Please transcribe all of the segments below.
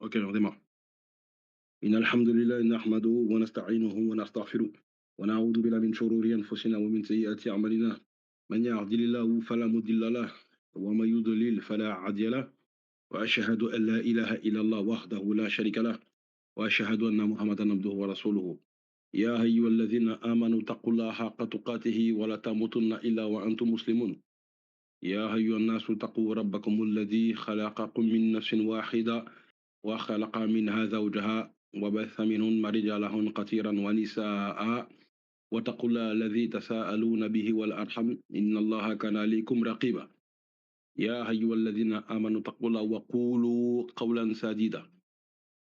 Ok, on démarre. إن الحمد لله نحمده ونستعينه ونستغفره ونعوذ بالله من شرور أنفسنا ومن سيئات أعمالنا من يهد الله فلا مضل له ومن يضلل فلا هادي له وأشهد أن لا إله إلا الله وحده لا شريك له وأشهد أن محمدا عبده ورسوله يا أيها الذين آمنوا اتقوا الله حق تقاته ولا تموتن إلا وأنتم مسلمون يا أيها الناس اتقوا ربكم الذي خلقكم من نفس واحدة وخلق منها زوجها وبث منهن رجالا كثيرا ونساء واتقوا الله الذي تساءلون به والأرحم إن الله كان عليكم رقيبا يا أيها الذين آمنوا اتقوا الله وقولوا قولا سديدا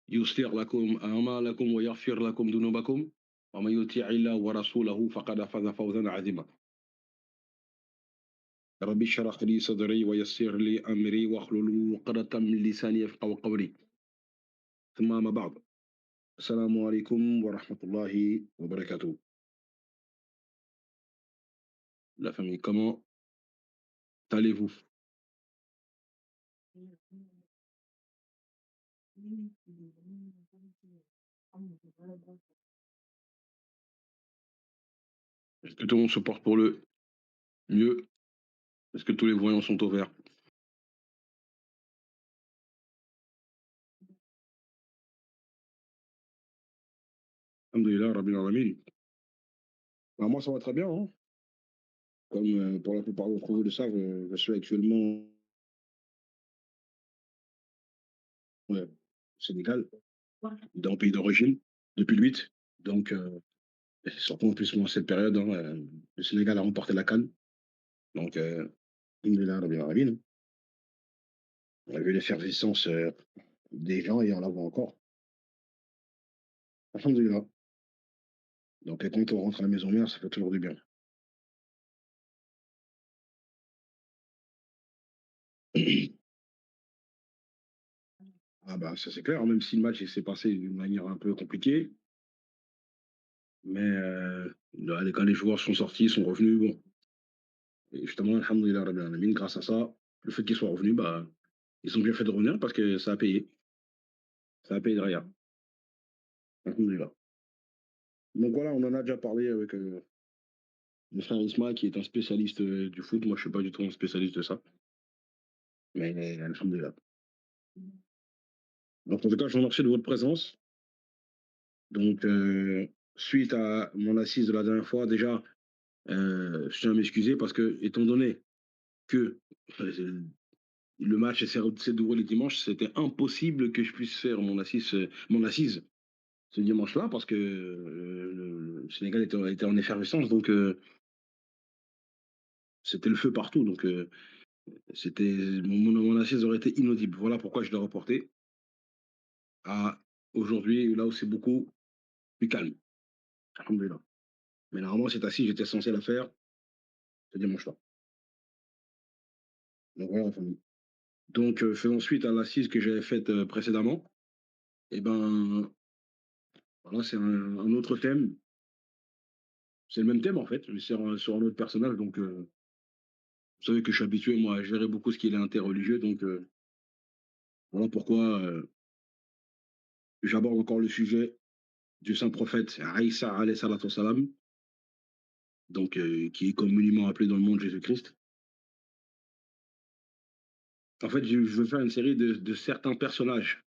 يصلح لكم أعمالكم ويغفر لكم ذنوبكم ومن يطيع الله ورسوله فقد فاز فوزا عظيما ربي اشرح لي صدري ويسر لي أمري واحلل عقدة من لساني يفقهوا قولي ثم ما بعد السلام عليكم ورحمة الله وبركاته. La famille, comment allez-vous? Est-ce que tout le monde se porte pour le mieux? Est-ce que tous les voyants sont au vert? Alhamdulillah, Rabbil Alamin. Bah, moi, ça va très bien, hein. Comme pour la plupart d'entre vous le savent, je suis actuellement au Sénégal, dans le pays d'origine, depuis le 8. Donc, surtout en plus, moi, cette période, hein, le Sénégal a remporté la CAN. Donc, Alhamdulillah, Rabbil Alamin. On a vu l'effervescence des gens et on la voit encore. Alhamdulillah. Donc, quand on rentre à la maison mère, ça fait toujours du bien. Ah bah ça c'est clair, même si le match il s'est passé d'une manière un peu compliquée, mais là, quand les joueurs sont sortis, sont revenus, bon, et justement, alhamdoulilah Rabbil Alamin, grâce à ça, le fait qu'ils soient revenus, bah, ils ont bien fait de revenir parce que ça a payé derrière, alhamdoulilah. Donc voilà, on en a déjà parlé avec le frère Isma qui est un spécialiste du foot, moi je suis pas du tout un spécialiste de ça, mais alhamdoulilah. Donc en tout cas, je vous remercie de votre présence. Donc suite à mon assise de la dernière fois, déjà, je tiens à m'excuser parce que, étant donné que le match s'est déroulé dimanche, c'était impossible que je puisse faire mon assise ce dimanche-là parce que le Sénégal était en effervescence, donc c'était le feu partout. Donc c'était mon assise aurait été inaudible. Voilà pourquoi je l'ai reporté à aujourd'hui, là où c'est beaucoup plus calme. Alhamdoulilah. Mais normalement, cette assise, j'étais censé la faire ce dimanche-là. Donc voilà, la famille. Donc, faisant suite à l'assise que j'avais faite précédemment, et ben voilà, c'est un autre thème. C'est le même thème en fait, mais c'est sur un autre personnage. Donc, vous savez que je suis habitué, moi, à gérer beaucoup ce qui est interreligieux. Donc, voilà pourquoi j'aborde encore le sujet du saint prophète Aïssa alayhi salatu wassalam, donc, qui est communément appelé dans le monde Jésus-Christ. En fait, je veux faire une série de certains personnages.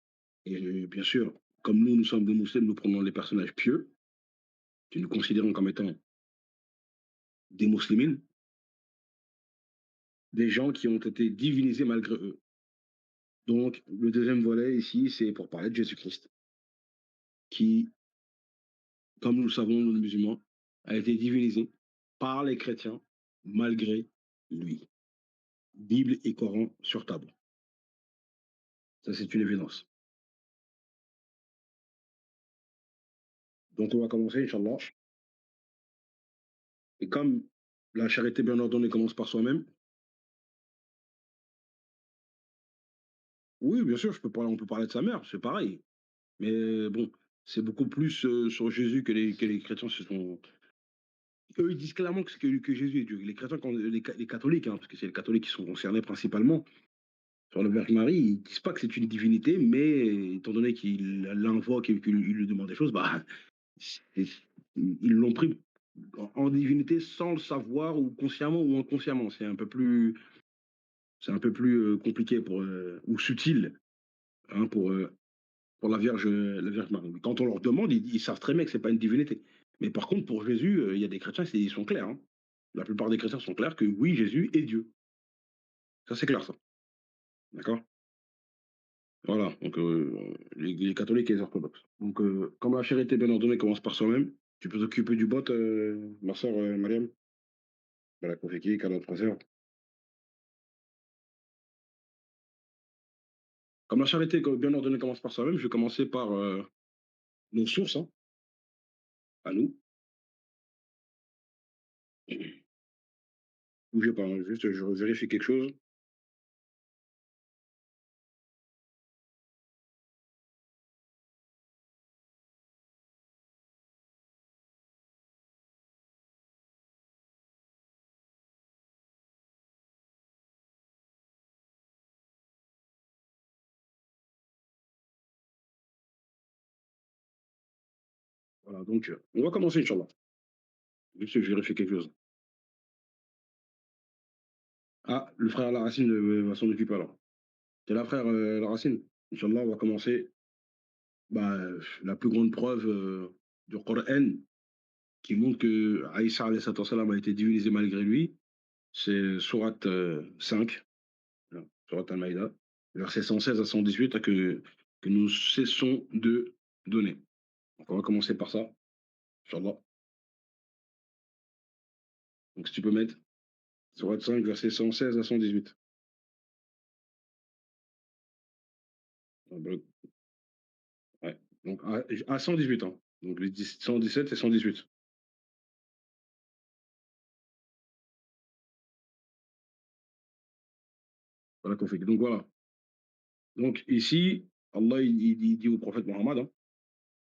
Et bien sûr, comme nous sommes des musulmans, nous prenons les personnages pieux, que nous considérons comme étant des musulmans, des gens qui ont été divinisés malgré eux. Donc, le deuxième volet ici, c'est pour parler de Jésus-Christ, qui, comme nous le savons, nous les musulmans, a été divinisé par les chrétiens malgré lui. Bible et Coran sur table. Ça, c'est une évidence. Donc, on va commencer, Inch'Allah. Et comme la charité bien ordonnée commence par soi-même, oui, bien sûr, on peut parler de sa mère, c'est pareil. Mais bon, c'est beaucoup plus sur Jésus que les chrétiens se sont. Eux, ils disent clairement que Jésus est Dieu. Les chrétiens, les catholiques, hein, parce que c'est les catholiques qui sont concernés principalement, sur la Vierge Marie, ils disent pas que c'est une divinité, mais étant donné qu'il l'invoque et qu'il lui demande des choses, bah, c'est- ils l'ont pris en divinité sans le savoir, ou consciemment ou inconsciemment. C'est un peu plus compliqué ou subtil, hein, pour la Vierge Marie. Quand on leur demande, ils savent très bien que c'est pas une divinité. Mais par contre, pour Jésus, il y a des chrétiens, ils sont clairs, hein. La plupart des chrétiens sont clairs que oui, Jésus est Dieu. Ça, c'est clair, ça. D'accord. Voilà, donc les catholiques et les orthodoxes. Donc, comme la charité bien ordonnée commence par soi-même, tu peux t'occuper du bot, ma soeur Mariam, la Kofeki, à notre frère. Comme la charité bien ordonnée commence par soi-même, je vais commencer par nos sources, hein, à nous. Bougez pas, hein, juste je vérifie quelque chose. Voilà, donc on va commencer, Inch'Allah. Juste je vérifie quelque chose. Ah, le frère Laracine va s'en occuper alors. C'est là, frère Laracine. Inch'Allah, on va commencer bah, la plus grande preuve du Coran qui montre que Aïssa alayhi salam a été divinisé malgré lui. C'est Sourate 5, Sourate Al-Maïda, versets 116 à 118 que nous cessons de donner. Donc on va commencer par ça, Inch'Allah. Donc si tu peux mettre Sourate 5, versets 116 à 118. Ah, bah, ouais. Donc à 118, hein. Donc les 117 et 118. Voilà qu'on fait. Donc voilà. Donc ici, Allah il dit au prophète Mohammed, hein,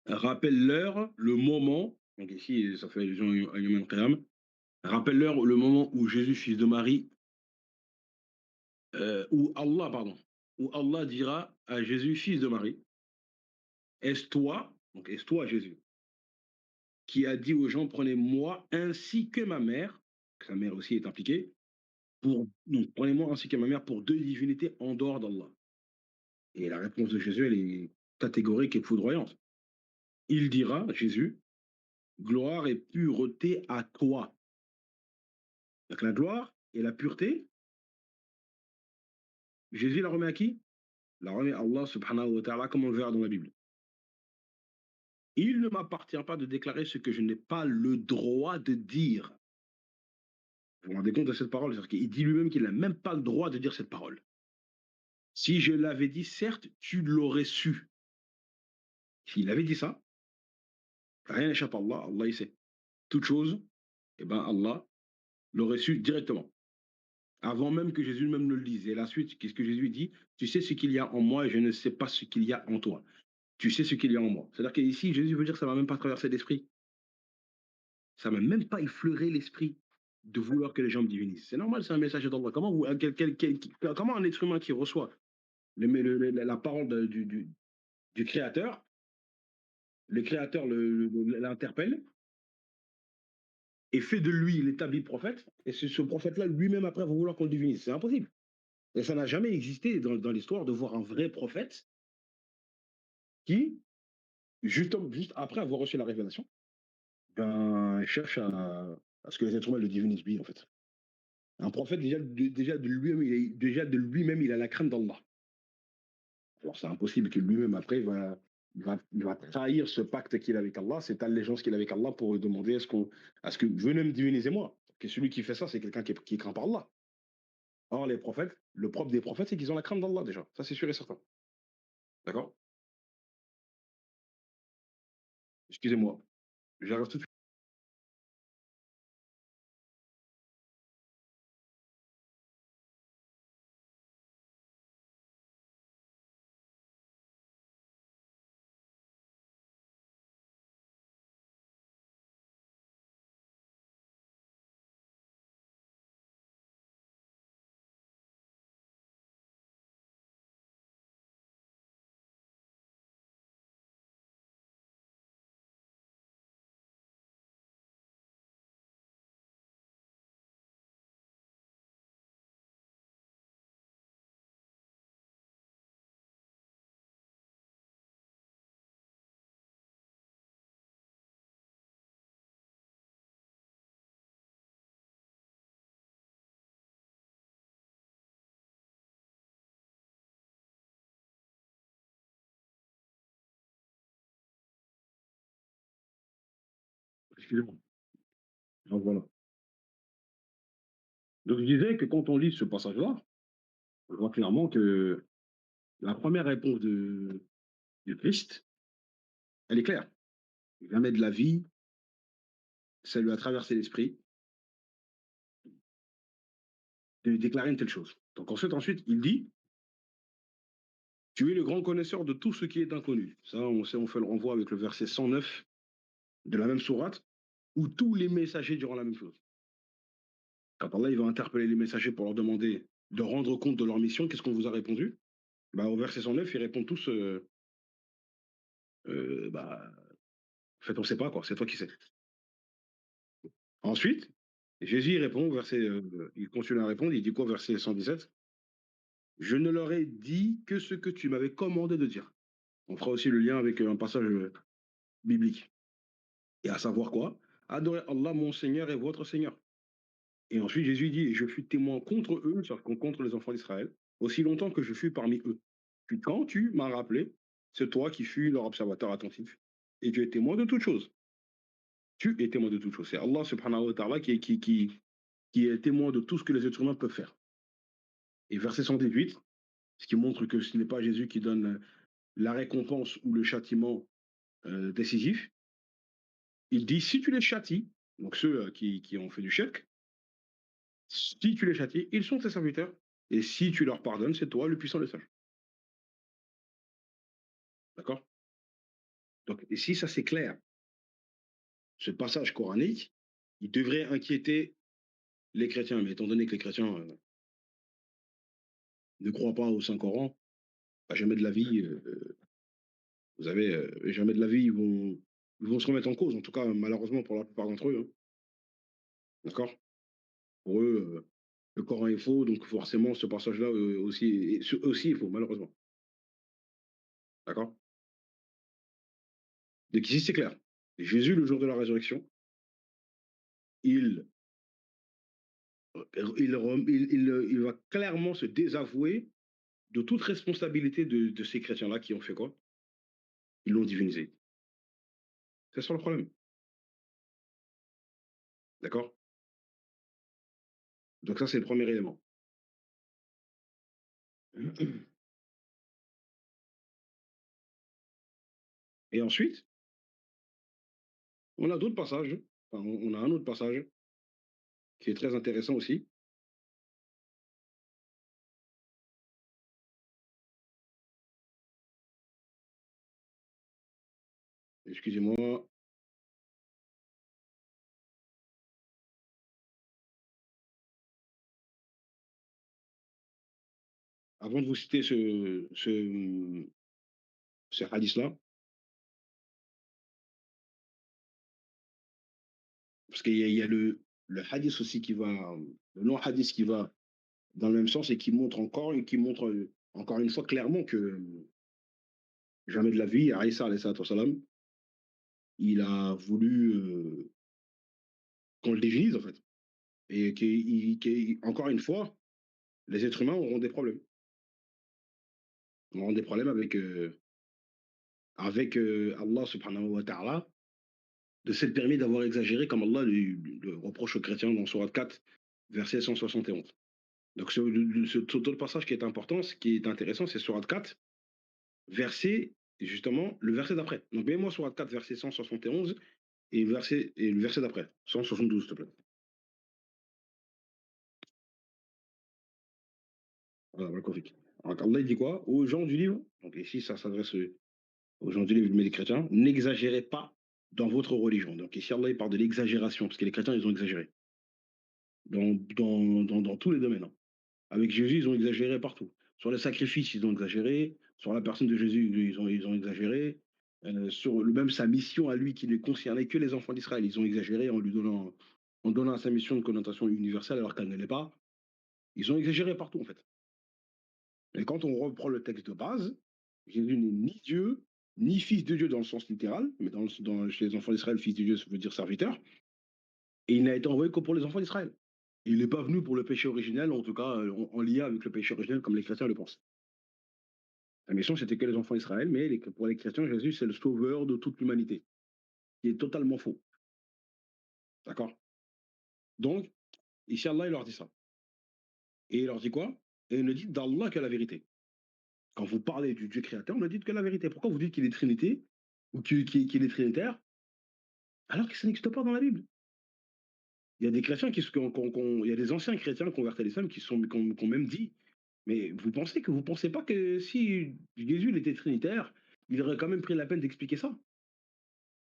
rappelle-leur le moment, donc ici ça fait allusion à Yom Al-Qiyam, rappelle-leur le moment où Jésus, fils de Marie, où Allah dira à Jésus, fils de Marie, est-ce toi, donc est-ce toi Jésus, qui a dit aux gens, prenez-moi ainsi que ma mère, que sa mère aussi est impliquée, non, prenez-moi ainsi que ma mère pour deux divinités en dehors d'Allah. Et la réponse de Jésus, elle est catégorique et foudroyante. Il dira, Jésus, gloire et pureté à toi. Donc la gloire et la pureté, Jésus la remet à qui? La remet à Allah subhanahu wa ta'ala, comme on le verra dans la Bible. Il ne m'appartient pas de déclarer ce que je n'ai pas le droit de dire. Vous vous rendez compte de cette parole? C'est-à-dire qu'il dit lui-même qu'il n'a même pas le droit de dire cette parole. Si je l'avais dit, certes, tu l'aurais su. S'il avait dit ça, rien n'échappe à Allah, Allah il sait. Toute chose, eh ben Allah l'aurait su directement. Avant même que Jésus même ne le dise. Et la suite, qu'est-ce que Jésus dit? Tu sais ce qu'il y a en moi et je ne sais pas ce qu'il y a en toi. Tu sais ce qu'il y a en moi. C'est-à-dire qu'ici, Jésus veut dire que ça ne m'a même pas traversé l'esprit. Ça ne m'a même pas effleuré l'esprit de vouloir que les gens me divinisent. C'est normal, c'est un message d'Allah. Comment un être humain qui reçoit la parole du Créateur, le Créateur l'interpelle et fait de lui l'établi prophète, et c'est ce prophète-là lui-même après va vouloir qu'on le divinise. C'est impossible. Et ça n'a jamais existé dans l'histoire de voir un vrai prophète qui, juste après avoir reçu la révélation, ben, cherche à ce que les êtres humains le divinisent lui, en fait. Un prophète, déjà de lui-même, il a la crainte d'Allah. Alors, c'est impossible que lui-même, après, il va trahir ce pacte qu'il a avec Allah, cette allégeance qu'il a avec Allah pour demander à ce que venez me diviniser moi. Que celui qui fait ça, c'est quelqu'un qui craint par Allah. Or, les prophètes, le propre des prophètes, c'est qu'ils ont la crainte d'Allah déjà. Ça, c'est sûr et certain. D'accord. Excusez-moi. J'arrive tout de suite. Excusez-moi. Donc voilà. Donc je disais que quand on lit ce passage-là, on voit clairement que la première réponse du Christ, elle est claire. Jamais de la vie, ça lui a traversé l'esprit de déclarer une telle chose. Donc ensuite, il dit, tu es le grand connaisseur de tout ce qui est inconnu. Ça, on sait, on fait le renvoi avec le verset 109 de la même sourate, où tous les messagers diront la même chose. Quand Allah il va interpeller les messagers pour leur demander de rendre compte de leur mission, qu'est-ce qu'on vous a répondu? Bah, au verset 109, ils répondent tous bah, en fait, on ne sait pas, quoi, c'est toi qui sais. Ensuite, Jésus il répond, il continue à répondre, il dit quoi, verset 117? Je ne leur ai dit que ce que tu m'avais commandé de dire. On fera aussi le lien avec un passage biblique. Et à savoir quoi? Adorez Allah, mon Seigneur et votre Seigneur. Et ensuite, Jésus dit, je fus témoin contre eux, c'est-à-dire contre les enfants d'Israël, aussi longtemps que je fus parmi eux. Puis quand tu m'as rappelé, c'est toi qui fus leur observateur attentif. Et tu es témoin de toutes choses. Tu es témoin de toutes choses. C'est Allah subhanahu wa ta'ala qui est témoin de tout ce que les êtres humains peuvent faire. Et verset 118, ce qui montre que ce n'est pas Jésus qui donne la récompense ou le châtiment décisif, il dit, si tu les châties, donc ceux qui ont fait du shirk, si tu les châties, ils sont tes serviteurs. Et si tu leur pardonnes, c'est toi le puissant, le sage. D'accord? Donc, ici, ça c'est clair. Ce passage coranique, il devrait inquiéter les chrétiens. Mais étant donné que les chrétiens ne croient pas au Saint-Coran, à jamais de la vie, vous avez, jamais de la vie, ils vont se remettre en cause. En tout cas, malheureusement, pour la plupart d'entre eux. Hein. D'accord? Pour eux, le Coran est faux, donc forcément, ce passage-là aussi est faux, malheureusement. D'accord? Donc ici, c'est clair. Jésus, le jour de la résurrection, il, il va clairement se désavouer de toute responsabilité de ces chrétiens-là qui ont fait quoi? Ils l'ont divinisé. C'est ça le problème. D'accord? Donc ça, c'est le premier élément. Et ensuite, on a d'autres passages. Enfin, on a un autre passage qui est très intéressant aussi. Excusez-moi. Avant de vous citer ce hadith-là, parce qu'il y a le hadith aussi qui va, le non-hadith qui va dans le même sens et qui montre encore une fois clairement que jamais de la vie, Aïssa, alayhi salatu wassalam, il a voulu qu'on le divinise en fait. Et encore une fois, les êtres humains auront des problèmes. Auront des problèmes avec Allah subhanahu wa ta'ala, de s'être permis d'avoir exagéré comme Allah le reproche aux chrétiens dans Surat 4, verset 171. Donc cet autre passage qui est important, ce qui est intéressant, c'est Surat 4, verset, justement, le verset d'après. Donc mets-moi Surat 4, verset 171 et le verset d'après, 172, s'il te plaît. Voilà, donc Allah il dit quoi? Aux gens du livre, donc ici ça s'adresse aux gens du livre, mais les chrétiens, n'exagérez pas dans votre religion. Donc ici Allah il parle de l'exagération, parce que les chrétiens ils ont exagéré dans tous les domaines. Hein. Avec Jésus, ils ont exagéré partout. Sur les sacrifices, ils ont exagéré. Sur la personne de Jésus, ils ont exagéré. Sur même sa mission à lui, qui ne concernait que les enfants d'Israël, ils ont exagéré en donnant à sa mission une connotation universelle alors qu'elle ne l'est pas. Ils ont exagéré partout, en fait. Et quand on reprend le texte de base, Jésus n'est ni Dieu, ni fils de Dieu dans le sens littéral, mais chez les enfants d'Israël, fils de Dieu, ça veut dire serviteur. Et il n'a été envoyé que pour les enfants d'Israël. Il n'est pas venu pour le péché originel, en tout cas en lien avec le péché originel, comme les chrétiens le pensent. La mission, c'était que les enfants d'Israël, mais pour les chrétiens, Jésus, c'est le sauveur de toute l'humanité, qui est totalement faux. D'accord? Donc, ici, Allah, il leur dit ça. Et il leur dit quoi? Et il ne dit d'Allah que la vérité. Quand vous parlez du Dieu créateur, ne dites que la vérité. Pourquoi vous dites qu'il est Trinité ou qu'il est Trinitaire alors que ça n'existe pas dans la Bible? Il y a des chrétiens il y a des anciens chrétiens convertis à l'islam qui ont même dit, mais vous pensez pas que si Jésus il était trinitaire, il aurait quand même pris la peine d'expliquer ça?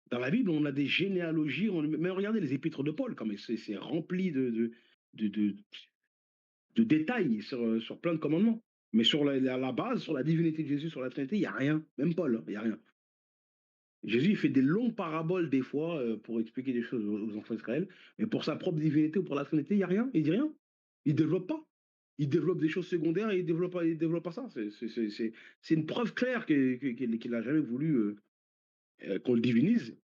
Dans la Bible, on a des généalogies, mais regardez les épîtres de Paul, comme c'est rempli de, de, de détails sur plein de commandements. Mais sur la base, sur la divinité de Jésus, sur la Trinité, il n'y a rien. Même Paul, hein, il n'y a rien. Jésus, il fait des longues paraboles des fois pour expliquer des choses aux enfants d'Israël, mais pour sa propre divinité ou pour la Trinité, il n'y a rien, il dit rien. Il ne développe pas. Il développe des choses secondaires et il développe pas ça. C'est une preuve claire qu'il n'a jamais voulu qu'on le divinise.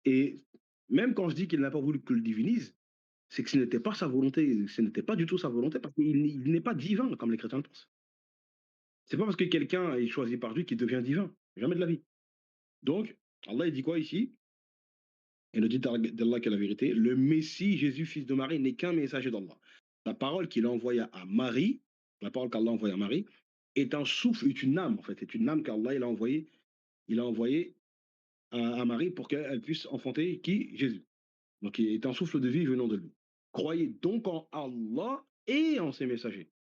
Et même quand je dis qu'il n'a pas voulu que le divinise, c'est que ce n'était pas sa volonté, ce n'était pas du tout sa volonté, parce qu'il n'est pas divin, comme les chrétiens le pensent. C'est pas parce que quelqu'un est choisi par Dieu qu'il devient divin. Jamais de la vie. Donc, Allah, il dit quoi ici? Et le dit d'Allah qui est la vérité, le Messie, Jésus, fils de Marie, n'est qu'un messager d'Allah. La parole qu'il a envoyée à Marie, la parole qu'Allah a envoyée à Marie, est un souffle, est une âme, en fait, est une âme qu'Allah il a envoyé à Marie pour qu'elle puisse enfanter qui? Jésus. Donc il est un souffle de vie venant de lui. Croyez donc en Allah et en ses messagers.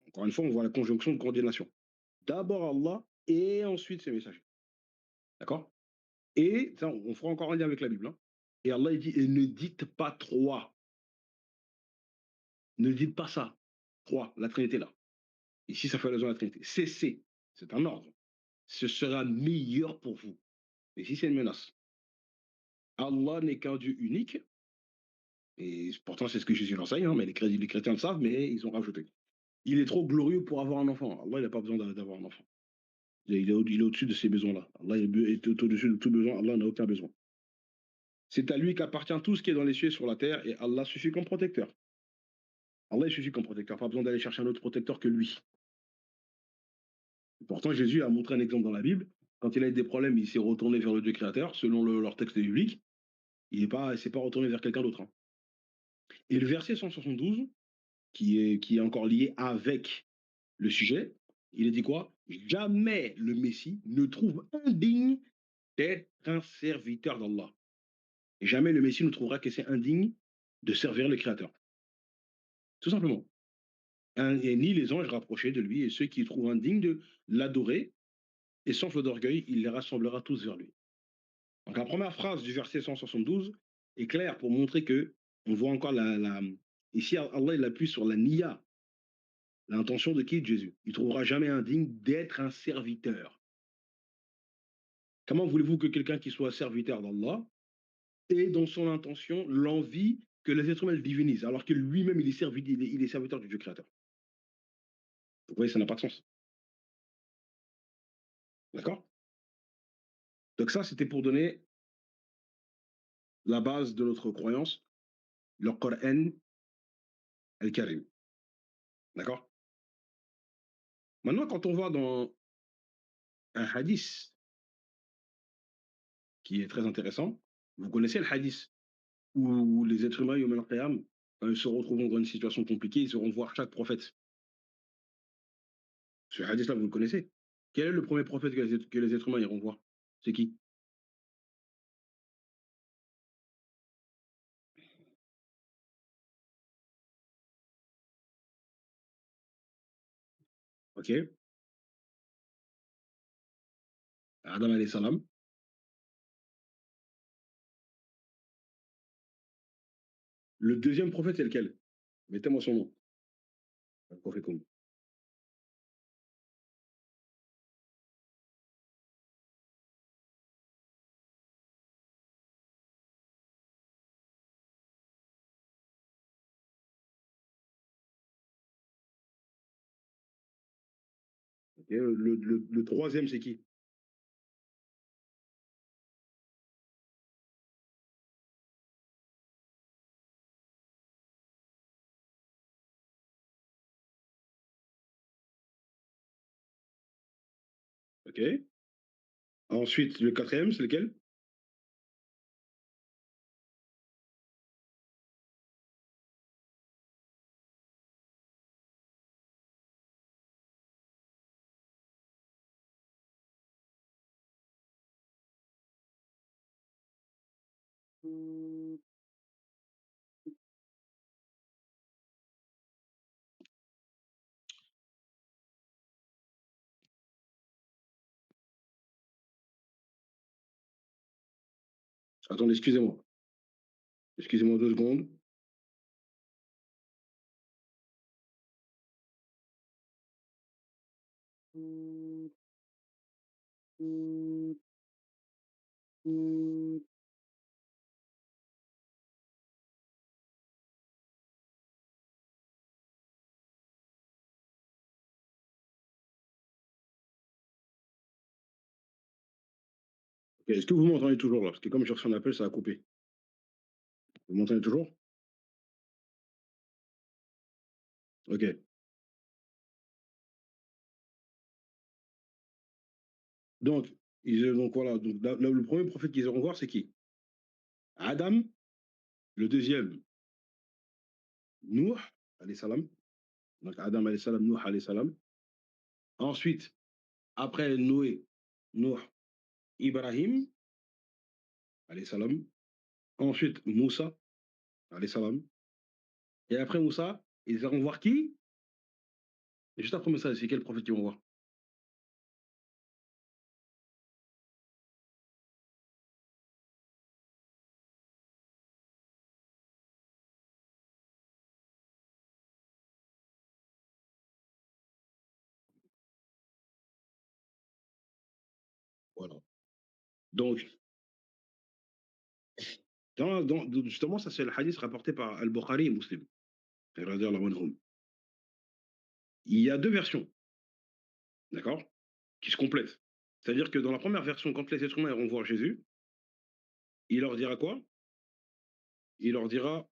Encore une fois, on voit la conjonction de coordination. D'abord Allah et ensuite ses messagers. D'accord? Et ça, on fera encore un lien avec la Bible, hein. Et Allah il dit, et ne dites pas trois. Ne dites pas ça. Trois, la Trinité là. Ici, ça fait allusion à la Trinité. Cessez. C'est un ordre. Ce sera meilleur pour vous. Et ici, c'est une menace. Allah n'est qu'un Dieu unique. Et pourtant, c'est ce que Jésus enseigne, hein, mais les chrétiens le savent, mais ils ont rajouté. Il est trop glorieux pour avoir un enfant. Allah, il n'a pas besoin d'avoir un enfant. Il est au-dessus de ces besoins-là. Allah est au-dessus de tout besoin. Allah n'a aucun besoin. C'est à lui qu'appartient tout ce qui est dans les cieux et sur la terre, et Allah suffit comme protecteur. Allah il suffit comme protecteur. Pas besoin d'aller chercher un autre protecteur que lui. Pourtant, Jésus a montré un exemple dans la Bible. Quand il a eu des problèmes, il s'est retourné vers le Dieu créateur, selon leur texte biblique. Il s'est pas retourné vers quelqu'un d'autre, hein. Et le verset 172, qui est encore lié avec le sujet, il est dit quoi? Jamais le Messie ne trouve indigne d'être un serviteur d'Allah. Jamais le Messie ne trouvera que c'est indigne de servir le Créateur. Tout simplement. Et ni les anges rapprochés de lui, et ceux qui trouvent indigne de l'adorer, et sans feu d'orgueil, il les rassemblera tous vers lui. Donc la première phrase du verset 172 est claire pour montrer que on voit encore ici Allah il appuie sur la niya, l'intention de qui? De Jésus. Il ne trouvera jamais indigne d'être un serviteur. Comment voulez-vous que quelqu'un qui soit serviteur d'Allah ait dans son intention l'envie que les êtres humains le divinisent, alors que lui-même il est serviteur du Dieu créateur? Vous voyez, ça n'a pas de sens. D'accord? Donc ça, c'était pour donner la base de notre croyance, le Coran al-Karim. D'accord? Maintenant, quand on va dans un hadith qui est très intéressant, vous connaissez le hadith où les êtres humains, Yom al-Qiyam, quand ils se retrouveront dans une situation compliquée, ils iront voir chaque prophète. Ce hadith-là, vous le connaissez. Quel est le premier prophète que les êtres humains iront voir? C'est qui? Ok? Adam alayhi salam. Le deuxième prophète, c'est lequel? Mettez-moi son nom. Le prophète comme. Ok? Le troisième, c'est qui? Ok? Ensuite, le quatrième, c'est lequel? Attendez, excusez-moi. Excusez-moi 2 secondes. Ok, est-ce que vous m'entendez toujours là? Parce que comme j'ai reçu un appel, ça a coupé. Vous m'entendez toujours? Ok. Donc, donc voilà, donc, le premier prophète qu'ils iront voir, c'est qui? Adam, le deuxième, Nuh, alayhi salam. Donc Adam, alayhi salam, Nuh, alayhi salam. Ensuite, après Noé, Nuh, Ibrahim, alayhi salam. Ensuite, Moussa, alayhi salam. Et après Moussa, ils iront voir qui? Et juste après Moussa, c'est quel prophète qu'ils vont voir? Voilà. Donc, justement, ça c'est le hadith rapporté par Al-Bukhari et Muslim. Il y a 2 versions, d'accord, qui se complètent. C'est-à-dire que dans la première version, quand les êtres humains vont voir Jésus, il leur dira quoi? Il leur dira,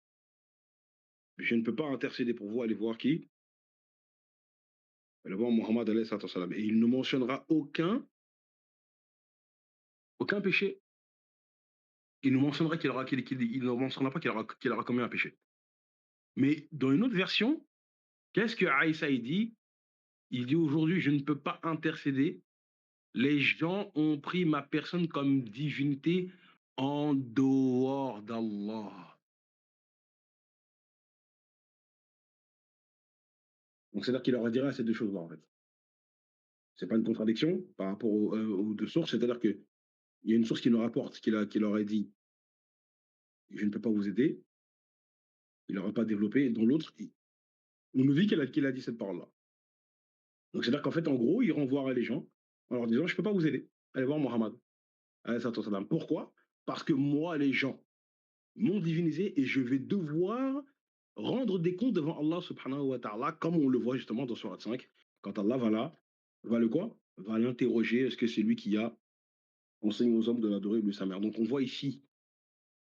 je ne peux pas intercéder pour vous, allez voir qui? Allez voir Mohammed alayhi salam. Et il ne mentionnera aucun péché. Il ne mentionnera il ne mentionnera pas qu'il aura commis un péché. Mais dans une autre version, qu'est-ce que Aïssa il dit? Il dit aujourd'hui, je ne peux pas intercéder. Les gens ont pris ma personne comme divinité en dehors d'Allah. Donc c'est-à-dire qu'il leur dira ces 2 choses-là en fait. C'est pas une contradiction par rapport aux 2 sources, c'est-à-dire qu'il y a une source qui nous rapporte qu'il leur a dit je ne peux pas vous aider, il n'aura pas développé, et dans l'autre, on nous dit qu'il a dit cette parole-là. Donc c'est-à-dire qu'en fait, en gros, il renvoie les gens en leur disant je ne peux pas vous aider, allez voir Mohammed. Pourquoi? Parce que moi, les gens m'ont divinisé et je vais devoir rendre des comptes devant Allah subhanahu wa ta'ala, comme on le voit justement dans Surat 5, quand Allah va le quoi? Va l'interroger, est-ce que c'est lui qui a enseigné aux hommes de l'adorer lui sa mère? Donc on voit ici,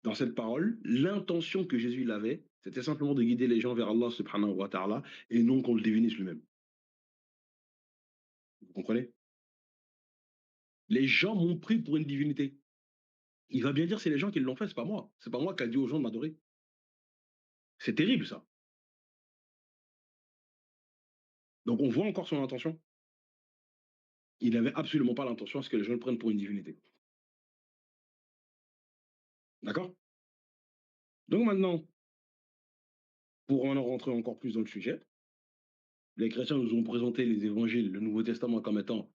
dans cette parole, l'intention que Jésus il avait, c'était simplement de guider les gens vers Allah subhanahu wa ta'ala et non qu'on le divinise lui-même. Vous comprenez? Les gens m'ont pris pour une divinité. Il va bien dire c'est les gens qui l'ont fait, c'est pas moi. C'est pas moi qui a dit aux gens de m'adorer. C'est terrible ça. Donc on voit encore son intention. Il n'avait absolument pas l'intention à ce que les gens le prennent pour une divinité. D'accord? Donc maintenant, pour en rentrer encore plus dans le sujet, les chrétiens nous ont présenté les évangiles, le Nouveau Testament comme étant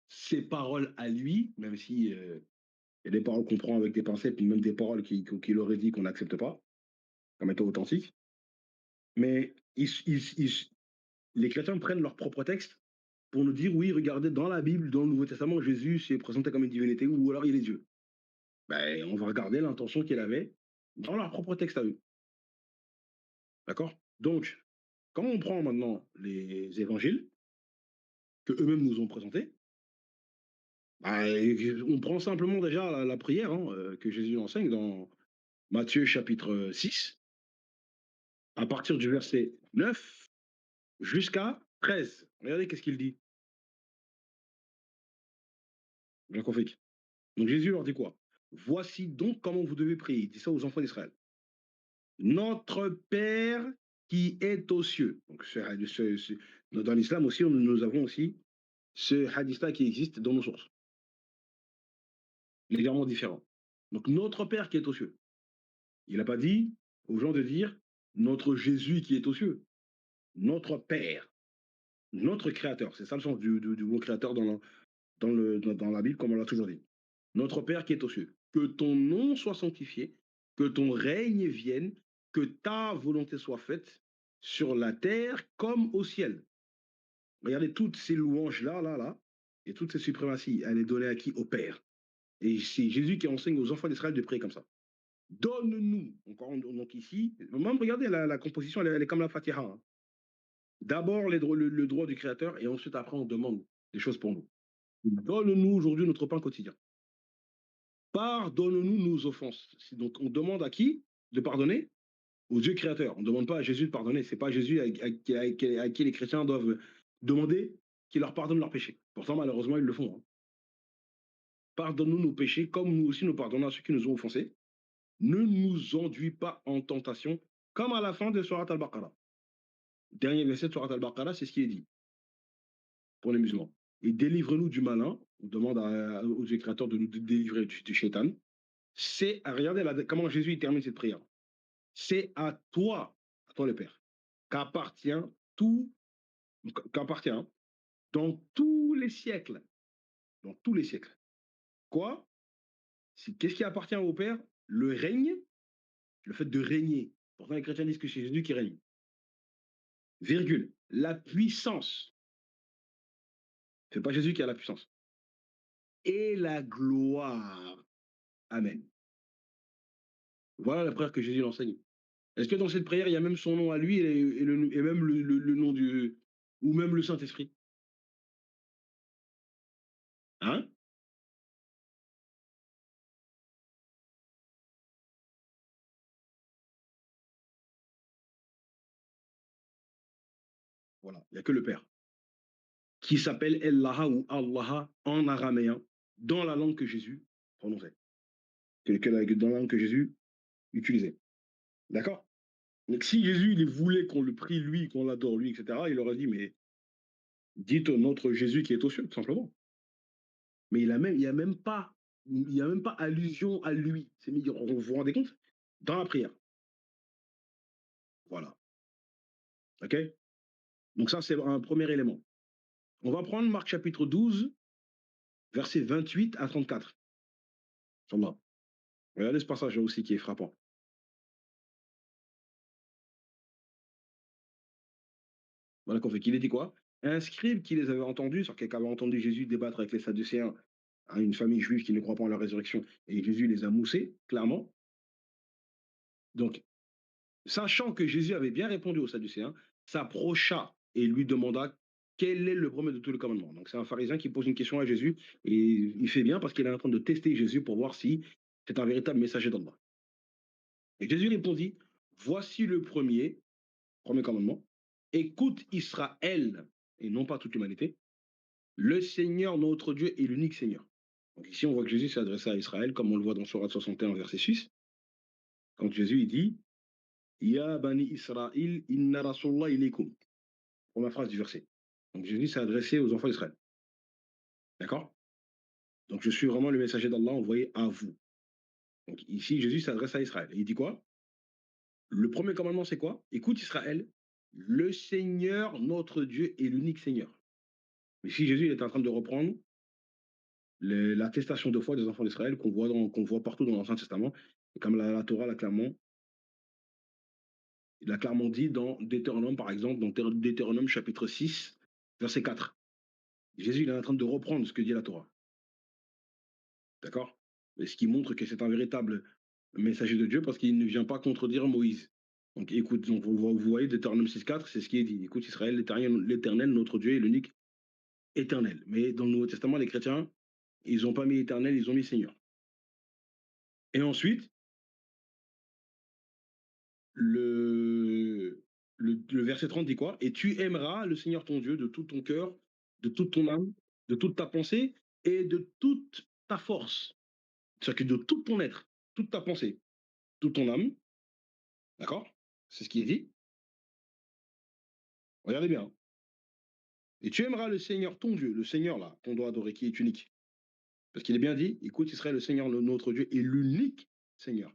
ses paroles à lui, même si il y a des paroles qu'on prend avec des pincettes, puis même des paroles qu'il aurait dit qu'on n'accepte pas, comme étant authentiques. Mais les chrétiens prennent leur propre texte pour nous dire, oui, regardez, dans la Bible, dans le Nouveau Testament, Jésus s'est présenté comme une divinité, ou alors il est Dieu. Ben, on va regarder l'intention qu'il avait dans leur propre texte à eux. D'accord? Donc, quand on prend maintenant les évangiles que eux-mêmes nous ont présentés, bah, on prend simplement déjà la prière hein, que Jésus enseigne dans Matthieu chapitre 6, à partir du verset 9 jusqu'à 13. Regardez qu'est-ce qu'il dit, Jean Confik. Donc Jésus leur dit quoi? Voici donc comment vous devez prier. Il dit ça aux enfants d'Israël. Notre Père qui est aux cieux. Donc dans l'islam aussi, nous avons aussi ce hadith-là qui existe dans nos sources, légèrement différent. Donc notre Père qui est aux cieux. Il n'a pas dit aux gens de dire notre Jésus qui est aux cieux. Notre Père, notre Créateur. C'est ça le sens du mot créateur dans la Bible, comme on l'a toujours dit. Notre Père qui est aux cieux. Que ton nom soit sanctifié, que ton règne vienne, que ta volonté soit faite sur la terre comme au ciel. Regardez toutes ces louanges-là, et toutes ces suprématies, elle est donnée à qui? Au Père. Et c'est Jésus qui enseigne aux enfants d'Israël de prier comme ça. Donne-nous, encore donc ici, même regardez la composition, elle est comme la Fatiha. Hein. D'abord le droit du Créateur et ensuite après on demande des choses pour nous. Donne-nous aujourd'hui notre pain quotidien. Pardonne-nous nos offenses. Donc on demande à qui de pardonner? Au Dieu créateur. On ne demande pas à Jésus de pardonner. C'est pas Jésus à qui les chrétiens doivent demander qu'il leur pardonne leurs péchés. Pourtant, malheureusement, ils le font. Hein. Pardonne-nous nos péchés, comme nous aussi nous pardonnons à ceux qui nous ont offensés. Ne nous enduis pas en tentation, comme à la fin de Surat al-Baqarah. Dernier verset de Surat al-Baqarah, c'est ce qui est dit pour les musulmans. Et délivre-nous du malin. On demande au Dieu créateur de nous délivrer du shaitan. C'est, regardez comment Jésus termine cette prière. C'est à toi le Père, qu'appartient tout, qu'appartient dans tous les siècles, dans tous les siècles. Quoi? Qu'est-ce qui appartient au Père? Le règne, le fait de régner. Pourtant, les chrétiens disent que c'est Jésus qui règne. Virgule. La puissance. C'est pas Jésus qui a la puissance. Et la gloire. Amen. Voilà la prière que Jésus enseigne. Est-ce que dans cette prière, il y a même son nom à lui et même le nom du. Ou même le Saint-Esprit? Hein? Voilà. Il n'y a que le Père. Qui s'appelle Allah ou Allah en araméen, dans la langue que Jésus prononçait, dans la langue que Jésus utilisait. D'accord? Donc si Jésus il voulait qu'on le prie lui, qu'on l'adore lui, etc., il aurait dit, mais dites notre Jésus qui est aux cieux, tout simplement. Mais il y a même pas allusion à lui. Vous vous rendez compte? Dans la prière. Voilà. OK? Donc ça, c'est un premier élément. On va prendre Marc chapitre 12, versets 28 à 34. Inch'Allah. Regardez ce passage là aussi qui est frappant. Voilà qu'on fait qu'il ait dit quoi? Un scribe qui les avait entendus, sur quelqu'un avait entendu Jésus débattre avec les Sadducéens, à une famille juive qui ne croit pas en la résurrection, et Jésus les a moussés, clairement. Donc, sachant que Jésus avait bien répondu aux Sadducéens, s'approcha et lui demanda quel est le premier de tous les commandements. Donc, c'est un pharisien qui pose une question à Jésus, et il fait bien parce qu'il est en train de tester Jésus pour voir si c'est un véritable messager d'Allah. Et Jésus répondit, voici le premier commandement, écoute Israël, et non pas toute l'humanité. Le Seigneur, notre Dieu, est l'unique Seigneur. Donc ici, on voit que Jésus s'est adressé à Israël, comme on le voit dans Sourate 61, verset 6, quand Jésus il dit Ya bani Israël, inna Rasulallah ilaykum. Première phrase du verset. Donc Jésus s'est adressé aux enfants d'Israël. D'accord? Donc je suis vraiment le messager d'Allah envoyé à vous. Donc ici, Jésus s'adresse à Israël. Et il dit quoi? Le premier commandement, c'est quoi? Écoute Israël, le Seigneur, notre Dieu, est l'unique Seigneur. Mais si Jésus il est en train de reprendre l'attestation de foi des enfants d'Israël qu'on voit partout dans l'Ancien Testament. Et comme la Torah l'a clairement dit dans Deutéronome, par exemple, dans Deutéronome chapitre 6, verset 4. Jésus il est en train de reprendre ce que dit la Torah. D'accord? Et ce qui montre que c'est un véritable messager de Dieu parce qu'il ne vient pas contredire Moïse. Donc écoute, donc, vous voyez Deutéronome 6,4, c'est ce qui est dit. Écoute Israël, l'Éternel, notre Dieu est l'unique éternel. Mais dans le Nouveau Testament, les chrétiens, ils n'ont pas mis éternel, ils ont mis Seigneur. Et ensuite, le verset 30 dit quoi? Et tu aimeras le Seigneur ton Dieu de tout ton cœur, de toute ton âme, de toute ta pensée et de toute ta force. C'est-à-dire que de tout ton être, toute ta pensée, toute ton âme, d'accord? C'est ce qui est dit. Regardez bien. Et tu aimeras le Seigneur ton Dieu, le Seigneur là, qu'on doit adorer, qui est unique. Parce qu'il est bien dit, écoute Israël, le Seigneur, notre Dieu, est l'unique Seigneur.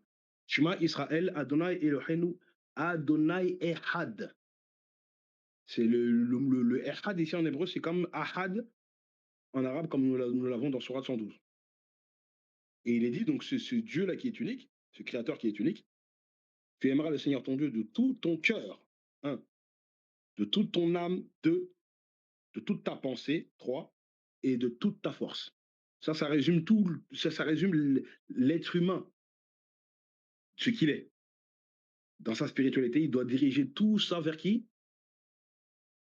Shema Israël, Adonai Eloheinu, Adonai Ehad. C'est le Ehad ici en hébreu, c'est comme Ahad en arabe, comme nous l'avons dans Surat 112. Et il est dit, donc, ce Dieu-là qui est unique, ce Créateur qui est unique, tu aimeras le Seigneur ton Dieu de tout ton cœur, un, de toute ton âme, deux, de toute ta pensée, trois, et de toute ta force. Ça résume tout, ça résume l'être humain, ce qu'il est. Dans sa spiritualité, il doit diriger tout ça vers qui?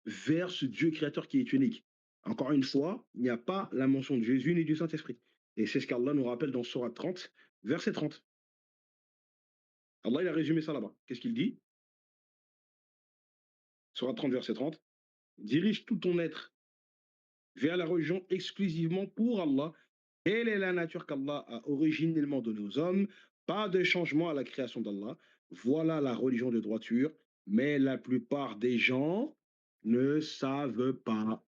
Vers ce Dieu créateur qui est unique. Encore une fois, il n'y a pas la mention de Jésus ni du Saint-Esprit. Et c'est ce qu'Allah nous rappelle dans Surat 30, verset 30. Allah, il a résumé ça là-bas. Qu'est-ce qu'il dit? Surat 30, verset 30. Dirige tout ton être vers la religion exclusivement pour Allah. Quelle est la nature qu'Allah a originellement donnée aux hommes? Pas de changement à la création d'Allah. Voilà la religion de droiture. Mais la plupart des gens ne savent pas.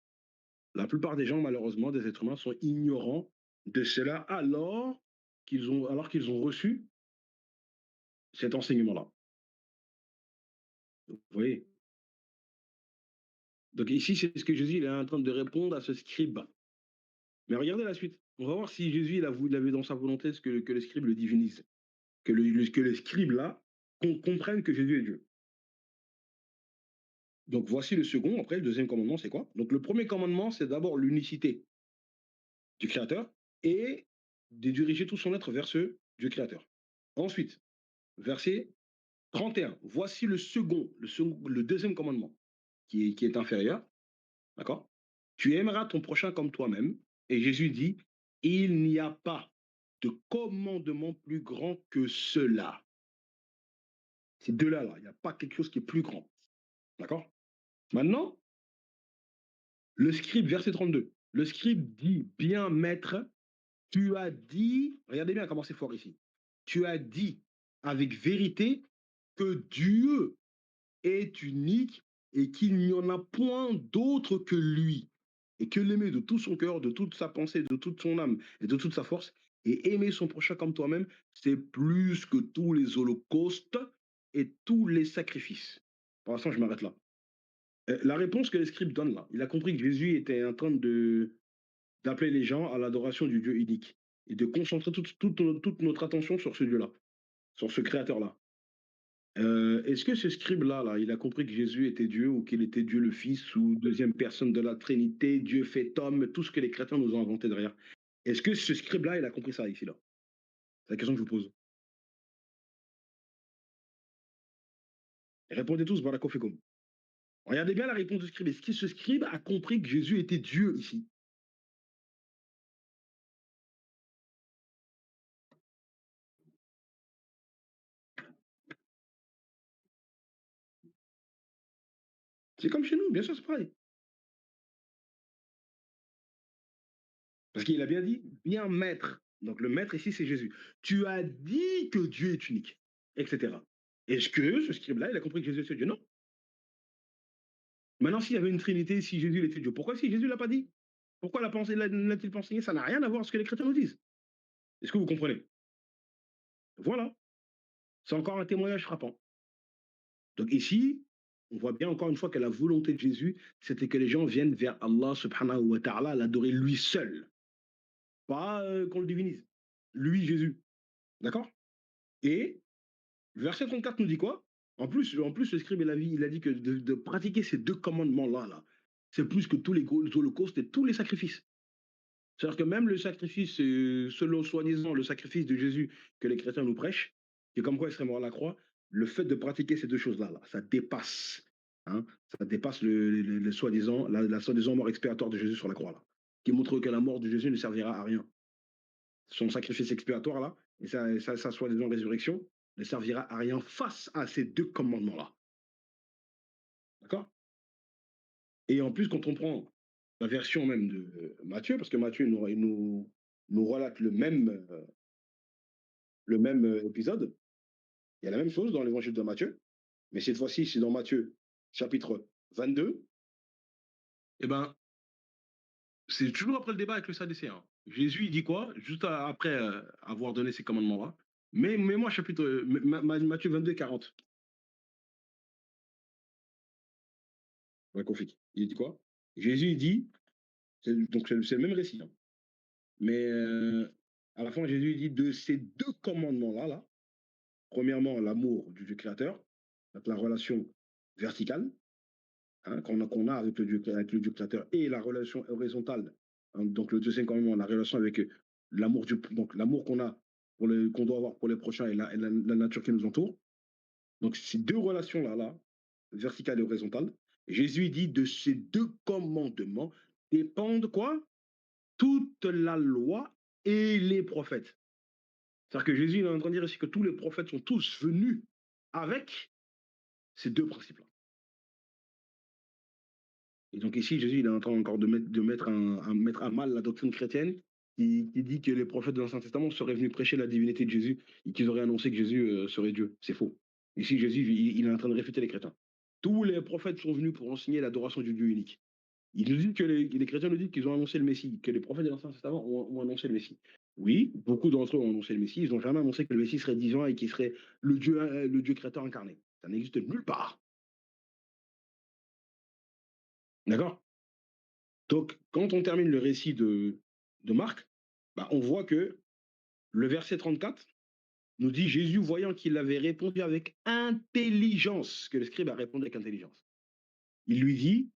La plupart des gens, malheureusement, des êtres humains, sont ignorants de cela alors qu'ils ont reçu cet enseignement-là. Vous voyez? Donc ici, c'est ce que Jésus il est en train de répondre à ce scribe. Mais regardez la suite. On va voir si Jésus il avait dans sa volonté que le scribe le divinise. Que le scribe là comprenne que Jésus est Dieu. Donc voici le second. Après, le deuxième commandement, c'est quoi? Donc le premier commandement, c'est d'abord l'unicité du Créateur et de diriger tout son être vers ce Dieu créateur. Ensuite, verset 31. Voici le deuxième commandement qui est inférieur. D'accord? Tu aimeras ton prochain comme toi-même. Et Jésus dit, il n'y a pas de commandement plus grand que cela. Ces deux-là, là, il n'y a pas quelque chose qui est plus grand. D'accord? Maintenant, le scribe, verset 32. Le scribe dit, bien maître, tu as dit, regardez bien comment c'est fort ici, tu as dit avec vérité que Dieu est unique et qu'il n'y en a point d'autre que lui, et que l'aimer de tout son cœur, de toute sa pensée, de toute son âme et de toute sa force, et aimer son prochain comme toi-même, c'est plus que tous les holocaustes et tous les sacrifices. Pour l'instant, je m'arrête là. La réponse que les scribes donnent là, il a compris que Jésus était en train d'appeler les gens à l'adoration du Dieu unique et de concentrer toute notre attention sur ce Dieu-là, sur ce créateur-là. Est-ce que ce scribe-là, il a compris que Jésus était Dieu ou qu'il était Dieu le Fils ou deuxième personne de la Trinité, Dieu fait homme, tout ce que les chrétiens nous ont inventé derrière? Est-ce que ce scribe-là, il a compris ça ici-là? C'est la question que je vous pose. Répondez tous, Barakofikum. Regardez bien la réponse du scribe. Est-ce que ce scribe a compris que Jésus était Dieu ici? C'est comme chez nous, bien sûr, c'est pareil. Parce qu'il a bien dit, bien maître. Donc le maître ici, c'est Jésus. Tu as dit que Dieu est unique, etc. Est-ce que ce scribe-là, il a compris que Jésus est Dieu? Non. Maintenant, s'il y avait une trinité, si Jésus il était Dieu, pourquoi si Jésus ne l'a pas dit? Pourquoi l'a-t-il pas enseigné? Ça n'a rien à voir avec ce que les chrétiens nous disent. Est-ce que vous comprenez? Voilà. C'est encore un témoignage frappant. Donc ici, on voit bien encore une fois que la volonté de Jésus, c'était que les gens viennent vers Allah subhanahu wa ta'ala, l'adorer lui seul. Pas qu'on le divinise. Lui, Jésus. D'accord? Et verset 34 nous dit quoi? En plus, le scribe il a dit que de pratiquer ces deux commandements-là, là, c'est plus que tous les holocaustes et tous les sacrifices. C'est-à-dire que même le sacrifice, selon soi-disant le sacrifice de Jésus que les chrétiens nous prêchent, qui est comme quoi il serait mort à la croix, le fait de pratiquer ces deux choses-là, là, ça dépasse. Hein, ça dépasse soi-disant, la soi-disant mort expiatoire de Jésus sur la croix, là, qui montre que la mort de Jésus ne servira à rien. Son sacrifice expiatoire, là, et sa soi-disant résurrection, ne servira à rien face à ces deux commandements-là. D'accord? Et en plus, quand on prend la version même de Matthieu, parce que Matthieu nous relate le même épisode. Il y a la même chose dans l'évangile de Matthieu, mais cette fois-ci, c'est dans Matthieu, chapitre 22. Eh ben, c'est toujours après le débat avec le Sadducéen. Jésus, il dit quoi? Juste après avoir donné ces commandements-là. Mais moi, chapitre Matthieu 22, 40. Ouais, Kofi. Il dit quoi? Jésus, il dit, donc c'est le même récit, hein. Mais à la fin, Jésus il dit de ces deux commandements-là, là, premièrement, l'amour du Dieu créateur, donc la relation verticale, hein, qu'on a avec le Dieu créateur, et la relation horizontale, hein, donc le deuxième commandement, la relation avec donc l'amour qu'on doit avoir pour les prochains et la nature qui nous entoure. Donc ces deux relations-là, là, verticale et horizontale, Jésus dit de ces deux commandements dépendent quoi? Toute la loi et les prophètes. C'est-à-dire que Jésus il est en train de dire ici que tous les prophètes sont tous venus avec ces deux principes-là. Et donc ici, Jésus il est en train encore mettre à mal la doctrine chrétienne qui dit que les prophètes de l'Ancien Testament seraient venus prêcher la divinité de Jésus et qu'ils auraient annoncé que Jésus serait Dieu. C'est faux. Ici, Jésus il est en train de réfuter les chrétiens. Tous les prophètes sont venus pour enseigner l'adoration du Dieu unique. Il nous dit que les chrétiens nous disent qu'ils ont annoncé le Messie, que les prophètes de l'Ancien Testament ont annoncé le Messie. Oui, beaucoup d'entre eux ont annoncé le Messie. Ils n'ont jamais annoncé que le Messie serait divin et qu'il serait le Dieu créateur incarné. Ça n'existe nulle part. D'accord? Donc, quand on termine le récit de Marc, bah, on voit que le verset 34 nous dit Jésus, voyant qu'il avait répondu avec intelligence, que le scribe a répondu avec intelligence. Il lui dit,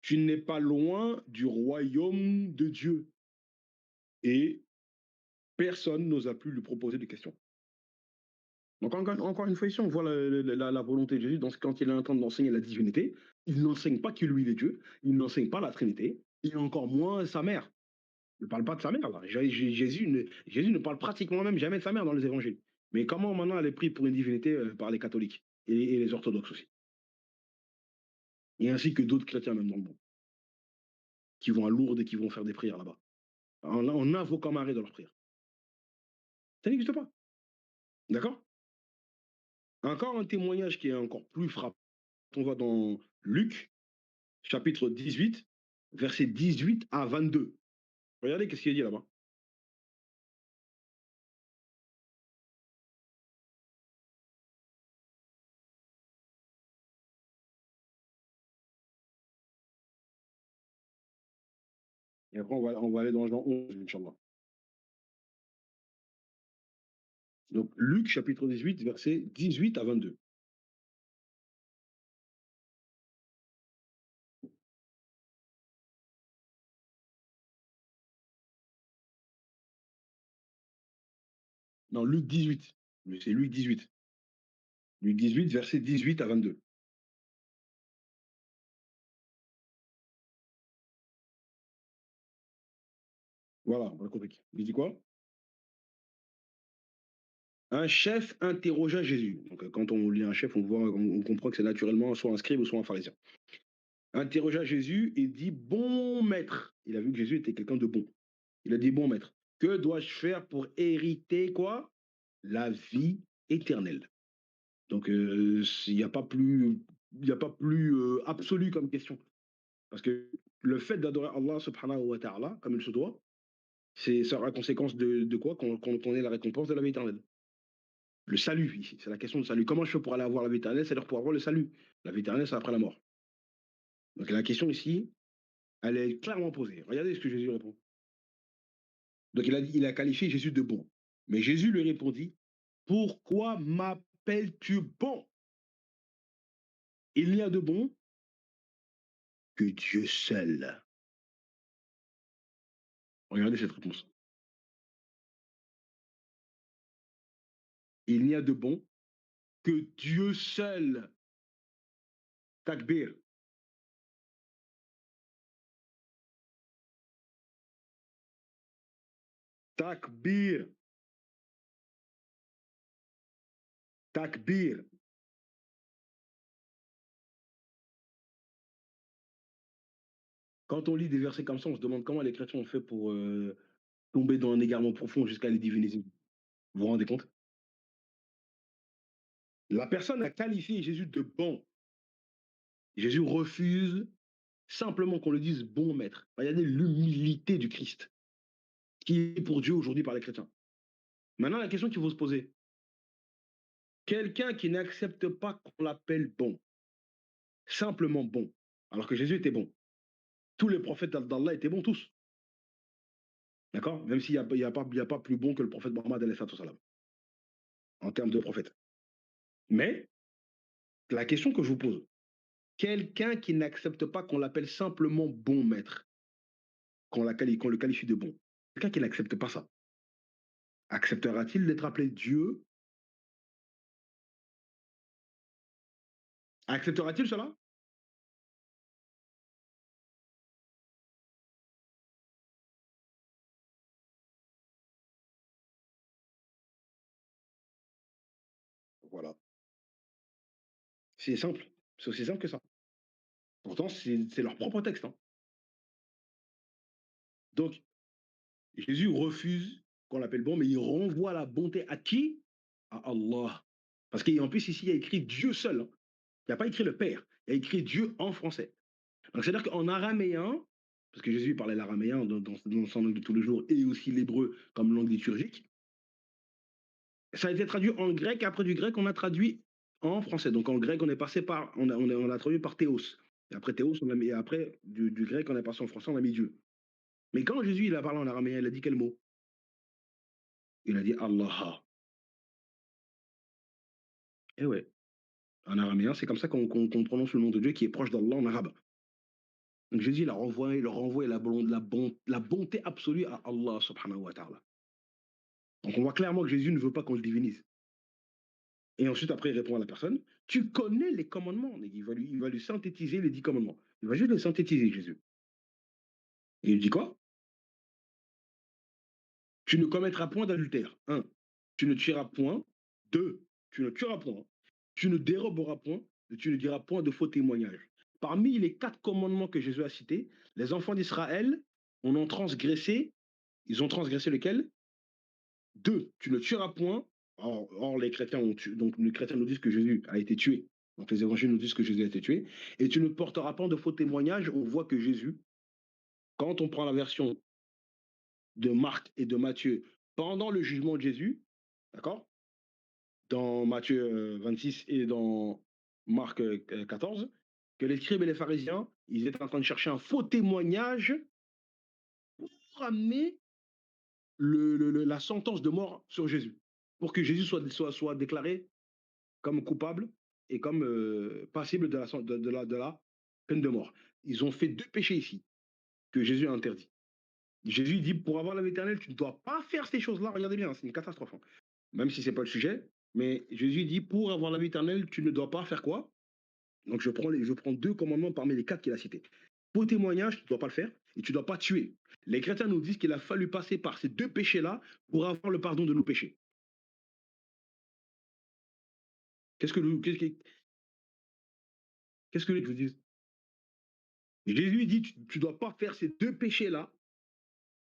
tu n'es pas loin du royaume de Dieu. Et personne n'osa plus lui proposer de questions. Donc encore une fois ici, on voit la volonté de Jésus quand il est en train d'enseigner la divinité. Il n'enseigne pas que lui il est Dieu, il n'enseigne pas la Trinité, et encore moins sa mère. Il ne parle pas de sa mère. Là. Jésus ne parle pratiquement même jamais de sa mère dans les évangiles. Mais comment maintenant elle est prise pour une divinité par les catholiques et les orthodoxes aussi? Et ainsi que d'autres chrétiens même dans le monde, qui vont à Lourdes et qui vont faire des prières là-bas, en invoquant Marie dans leurs prières. Ça n'existe pas. D'accord? Encore un témoignage qui est encore plus frappant. On va dans Luc, chapitre 18, versets 18 à 22. Regardez qu'est-ce qu'il dit là-bas. Et après, on va aller dans Jean 11, Inch'Allah. Donc, Luc, chapitre 18, versets 18 à 22. Non, Luc 18. C'est Luc 18. Luc 18, versets 18 à 22. Voilà, on a compris. Il dit quoi? Un chef interrogea Jésus. Donc, quand on lit un chef, on comprend que c'est naturellement soit un scribe ou soit un pharisien. Interrogea Jésus et dit bon maître. Il a vu que Jésus était quelqu'un de bon. Il a dit bon maître. Que dois-je faire pour hériter quoi? La vie éternelle. Donc, il n'y a pas plus, absolu comme question. Parce que le fait d'adorer Allah subhanahu wa ta'ala, comme il se doit, c'est ça aura conséquence de quoi? Qu'on ait la récompense de la vie éternelle. Le salut, ici, c'est la question de salut. Comment je fais pour aller avoir la vie éternelle? C'est-à-dire pour avoir le salut. La vie éternelle, c'est après la mort. Donc la question ici, elle est clairement posée. Regardez ce que Jésus répond. Donc il a qualifié Jésus de bon. Mais Jésus lui répondit, pourquoi m'appelles-tu bon? Il n'y a de bon que Dieu seul. Regardez cette réponse. Il n'y a de bon que Dieu seul. Takbir. Takbir. Takbir. Quand on lit des versets comme ça, on se demande comment les chrétiens ont fait pour tomber dans un égarement profond jusqu'à les diviniser. Vous vous rendez compte? La personne a qualifié Jésus de bon. Jésus refuse simplement qu'on le dise bon maître. Regardez l'humilité du Christ, qui est pour Dieu aujourd'hui par les chrétiens. Maintenant, la question qu'il faut se poser, quelqu'un qui n'accepte pas qu'on l'appelle bon, simplement bon, alors que Jésus était bon. Tous les prophètes d'Allah étaient bons, tous. D'accord. Même s'il n'y a pas plus bon que le prophète Mohammed alayhi salam, en termes de prophète. Mais la question que je vous pose, quelqu'un qui n'accepte pas qu'on l'appelle simplement bon maître, qu'on le qualifie de bon, quelqu'un qui n'accepte pas ça, acceptera-t-il d'être appelé Dieu? Acceptera-t-il cela? Voilà. C'est simple. C'est aussi simple que ça. Pourtant, c'est leur propre texte, hein. Donc, Jésus refuse qu'on l'appelle bon, mais il renvoie la bonté à qui? À Allah. Parce qu'en plus, ici, il y a écrit Dieu seul, hein. Il n'y a pas écrit le Père. Il y a écrit Dieu en français. Donc, c'est-à-dire qu'en araméen, parce que Jésus parlait l'araméen dans son langue de tous les jours et aussi l'hébreu comme langue liturgique, ça a été traduit en grec. Et après du grec, on a traduit en français. Donc, en grec, on est passé par, on a traduit par théos. Et après théos, et après, du grec, on est passé en français, on a mis Dieu. Mais quand Jésus il a parlé en araméen, il a dit quel mot? Il a dit Allah. Eh ouais, en araméen, c'est comme ça qu'on prononce le nom de Dieu qui est proche d'Allah en arabe. Donc Jésus il a renvoyé la bonté absolue à Allah subhanahu wa ta'ala. Donc on voit clairement que Jésus ne veut pas qu'on le divinise. Et ensuite, après, il répond à la personne, tu connais les commandements. Il va lui synthétiser les 10 commandements. Il va juste les synthétiser, Jésus. Et il dit quoi? Tu ne commettras point d'adultère. Un, tu ne tueras point. Deux, tu ne tueras point. Tu ne déroberas point. Et tu ne diras point de faux témoignages. Parmi les 4 commandements que Jésus a cités, les enfants d'Israël ont transgressé. Ils ont transgressé lequel? Deux, tu ne tueras point. Or, les chrétiens donc les chrétiens nous disent que Jésus a été tué. Donc les évangiles nous disent que Jésus a été tué. Et tu ne porteras pas de faux témoignages. On voit que Jésus, quand on prend la version de Marc et de Matthieu pendant le jugement de Jésus, d'accord, dans Matthieu 26 et dans Marc 14, que les scribes et les pharisiens, ils étaient en train de chercher un faux témoignage pour amener la sentence de mort sur Jésus, pour que Jésus soit déclaré comme coupable et comme passible de la peine de mort. Ils ont fait 2 péchés ici que Jésus a interdit. Jésus dit, pour avoir la vie éternelle, tu ne dois pas faire ces choses-là. Regardez bien, c'est une catastrophe, hein. Même si c'est pas le sujet. Mais Jésus dit, pour avoir la vie éternelle, tu ne dois pas faire quoi? Donc je prends 2 commandements parmi les 4 qu'il a cités. Pour témoignage, tu ne dois pas le faire et tu ne dois pas tuer. Les chrétiens nous disent qu'il a fallu passer par ces 2 péchés-là pour avoir le pardon de nos péchés. Qu'est-ce que je vous dis? Jésus dit, tu ne dois pas faire ces 2 péchés-là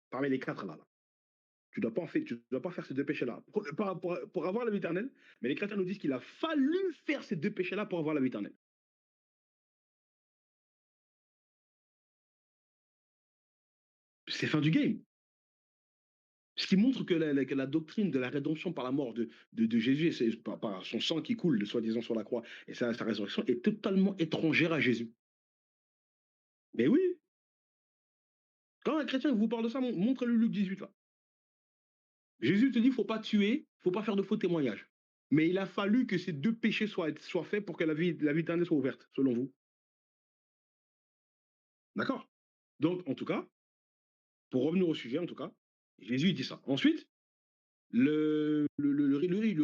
parmi les 4 là. Tu dois pas faire ces 2 péchés-là pour avoir la vie éternelle. Mais les chrétiens nous disent qu'il a fallu faire ces 2 péchés-là pour avoir la vie éternelle. C'est fin du game. Ce qui montre que la doctrine de la rédemption par la mort de Jésus, et par son sang qui coule, soi-disant sur la croix, et sa résurrection, est totalement étrangère à Jésus. Mais oui, quand un chrétien vous parle de ça, montrez-lui Luc 18 là. Jésus te dit, il ne faut pas tuer, il ne faut pas faire de faux témoignages. Mais il a fallu que ces 2 péchés soient faits pour que la vie éternelle soit ouverte, selon vous. D'accord. Donc, en tout cas, pour revenir au sujet, en tout cas, Jésus dit ça. Ensuite, le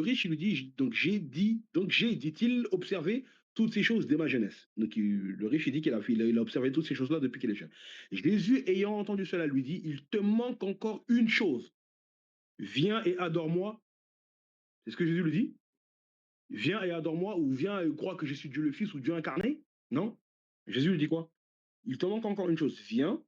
riche, il lui dit, donc j'ai, dit-il, observé toutes ces choses dès ma jeunesse. Donc le riche, il dit qu'il a observé toutes ces choses-là depuis qu'il est jeune. Jésus, ayant entendu cela, lui dit, il te manque encore une chose. Viens et adore-moi. C'est ce que Jésus lui dit. Viens et adore-moi, ou viens et crois que je suis Dieu le Fils ou Dieu incarné. Non. Jésus lui dit quoi? Il te manque encore une chose. Viens.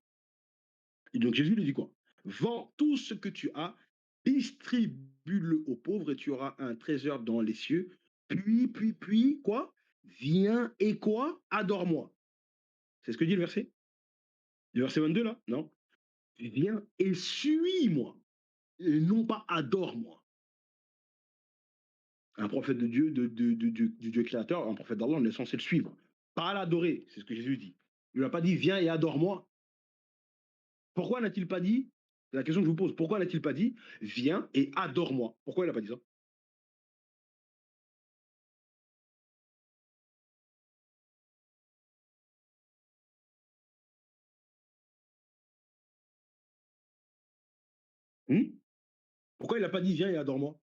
Et donc Jésus lui dit quoi? Vends tout ce que tu as, distribue-le aux pauvres et tu auras un trésor dans les cieux. Puis, quoi? Viens et quoi? Adore-moi. C'est ce que dit le verset? Le verset 22 là? Non. Viens et suis-moi. et non pas adore-moi. Un prophète de Dieu, du Dieu créateur, un prophète d'Allah, on est censé le suivre, pas l'adorer, c'est ce que Jésus dit. Il n'a pas dit viens et adore-moi. Pourquoi n'a-t-il pas dit, c'est la question que je vous pose, pourquoi n'a-t-il pas dit viens et adore-moi? Pourquoi il n'a pas dit ça? Hmm. Pourquoi il n'a pas dit viens et adore-moi?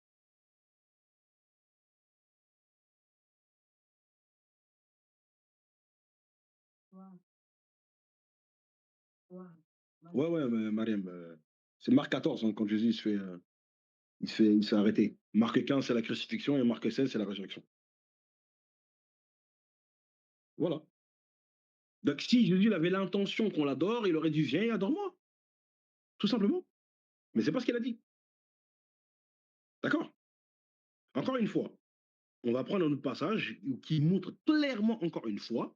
Ouais, ouais, Mariam, c'est Marc 14, hein, quand Jésus il se fait arrêter. Marc 15, c'est la crucifixion, et Marc 16, c'est la résurrection. Voilà. Donc si Jésus il avait l'intention qu'on l'adore, il aurait dit viens et adore-moi, tout simplement. Mais c'est pas ce qu'il a dit. D'accord? Encore une fois, on va prendre un autre passage qui montre clairement, encore une fois,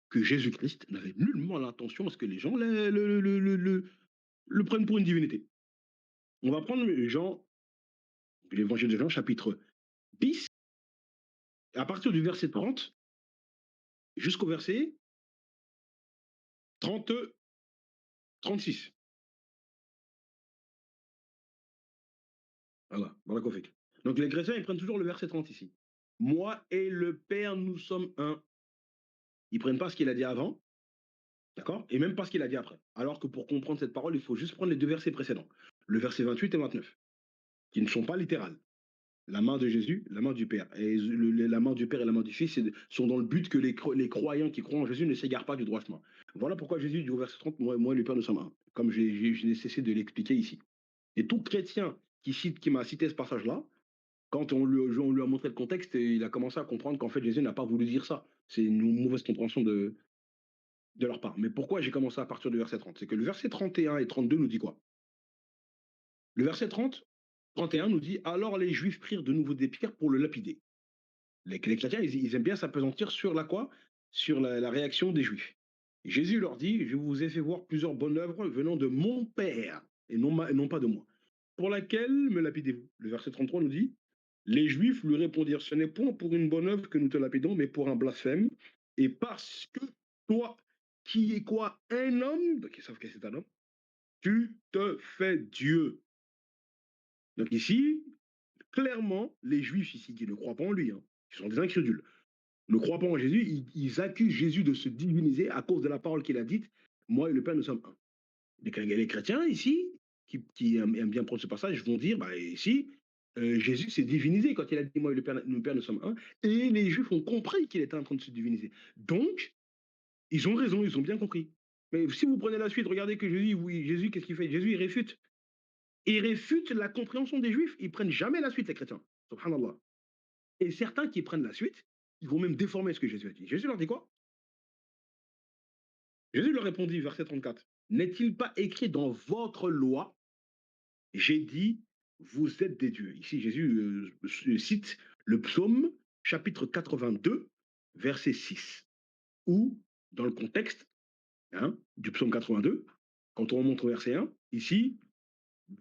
que Jésus-Christ n'avait nullement l'intention à ce que les gens le prennent pour une divinité. On va prendre Jean, l'évangile de Jean, chapitre 10, à partir du verset 30 jusqu'au verset 30, 36. Voilà, voilà qu'on fait. Donc les chrétiens, ils prennent toujours le verset 30 ici. Moi et le Père, nous sommes un. Ils prennent pas ce qu'il a dit avant, d'accord? Et même pas ce qu'il a dit après. Alors que pour comprendre cette parole, il faut juste prendre les deux versets précédents. Le verset 28 et 29, qui ne sont pas littérales. La main de Jésus, la main du Père. Et la main du Père et la main du Fils sont dans le but que les croyants qui croient en Jésus ne s'égarent pas du droit chemin. Voilà pourquoi Jésus dit au verset 30, moi et le Père, nous sommes un. Comme je n'ai cessé de l'expliquer ici. Et tout chrétien qui m'a cité ce passage-là, quand on lui a montré le contexte, il a commencé à comprendre qu'en fait Jésus n'a pas voulu dire ça. C'est une mauvaise compréhension de leur part. Mais pourquoi j'ai commencé à partir du verset 30? C'est que le verset 31 et 32 nous dit quoi? Le verset 30, 31 nous dit alors les Juifs prirent de nouveau des pierres pour le lapider. Les chrétiens, ils aiment bien s'apesantir sur la quoi? Sur la réaction des Juifs. Jésus leur dit je vous ai fait voir plusieurs bonnes œuvres venant de mon Père et non pas de moi. Pour laquelle me lapidez-vous? Le verset 33 nous dit les Juifs lui répondirent ce n'est point pour une bonne œuvre que nous te lapidons, mais pour un blasphème. Et parce que toi, qui es quoi? Un homme, donc ils savent que c'est un homme, tu te fais Dieu. Donc ici, clairement, les Juifs ici qui ne croient pas en lui, hein, qui sont des incrédules, ne croient pas en Jésus, ils accusent Jésus de se diviniser à cause de la parole qu'il a dite, moi et le Père, nous sommes un. Les chrétiens ici, qui aiment bien prendre ce passage, vont dire, bah ici, Jésus s'est divinisé quand il a dit, moi et le Père, nous sommes un, et les Juifs ont compris qu'il était en train de se diviniser. Donc, ils ont raison, ils ont bien compris. Mais si vous prenez la suite, regardez que Jésus, oui, Jésus, qu'est-ce qu'il fait? Jésus, il réfute. Il réfute la compréhension des Juifs. Ils prennent jamais la suite, les chrétiens. Subhanallah. Et certains qui prennent la suite, ils vont même déformer ce que Jésus a dit. Jésus leur dit quoi? Jésus leur répondit, verset 34, n'est-il pas écrit dans votre loi, j'ai dit, vous êtes des dieux. Ici, Jésus cite le psaume, chapitre 82, verset 6, où, dans le contexte du psaume 82, quand on remonte au verset 1, ici,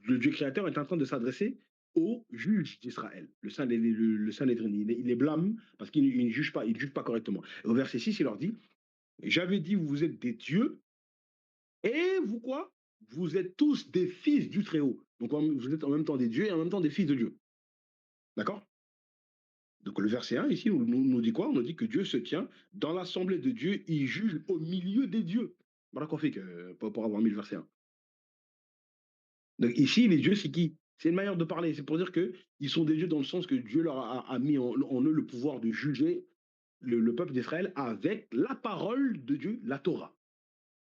le Dieu créateur est en train de s'adresser au juge d'Israël, le Sanhédrin. Il les blâme parce qu'il ne juge pas, il juge pas correctement. Et au verset 6, il leur dit, j'avais dit, vous êtes des dieux, et vous quoi? Vous êtes tous des fils du Très-Haut. Donc vous êtes en même temps des dieux et en même temps des fils de Dieu. D'accord? Donc le verset 1 ici nous dit quoi? On nous dit que Dieu se tient dans l'assemblée de Dieu, il juge au milieu des dieux. Voilà qu'on fait que, pour avoir mis le verset 1. Donc ici, les dieux, c'est qui? C'est une manière de parler. C'est pour dire qu'ils sont des dieux dans le sens que Dieu leur a mis en eux le pouvoir de juger le peuple d'Israël avec la parole de Dieu, la Torah.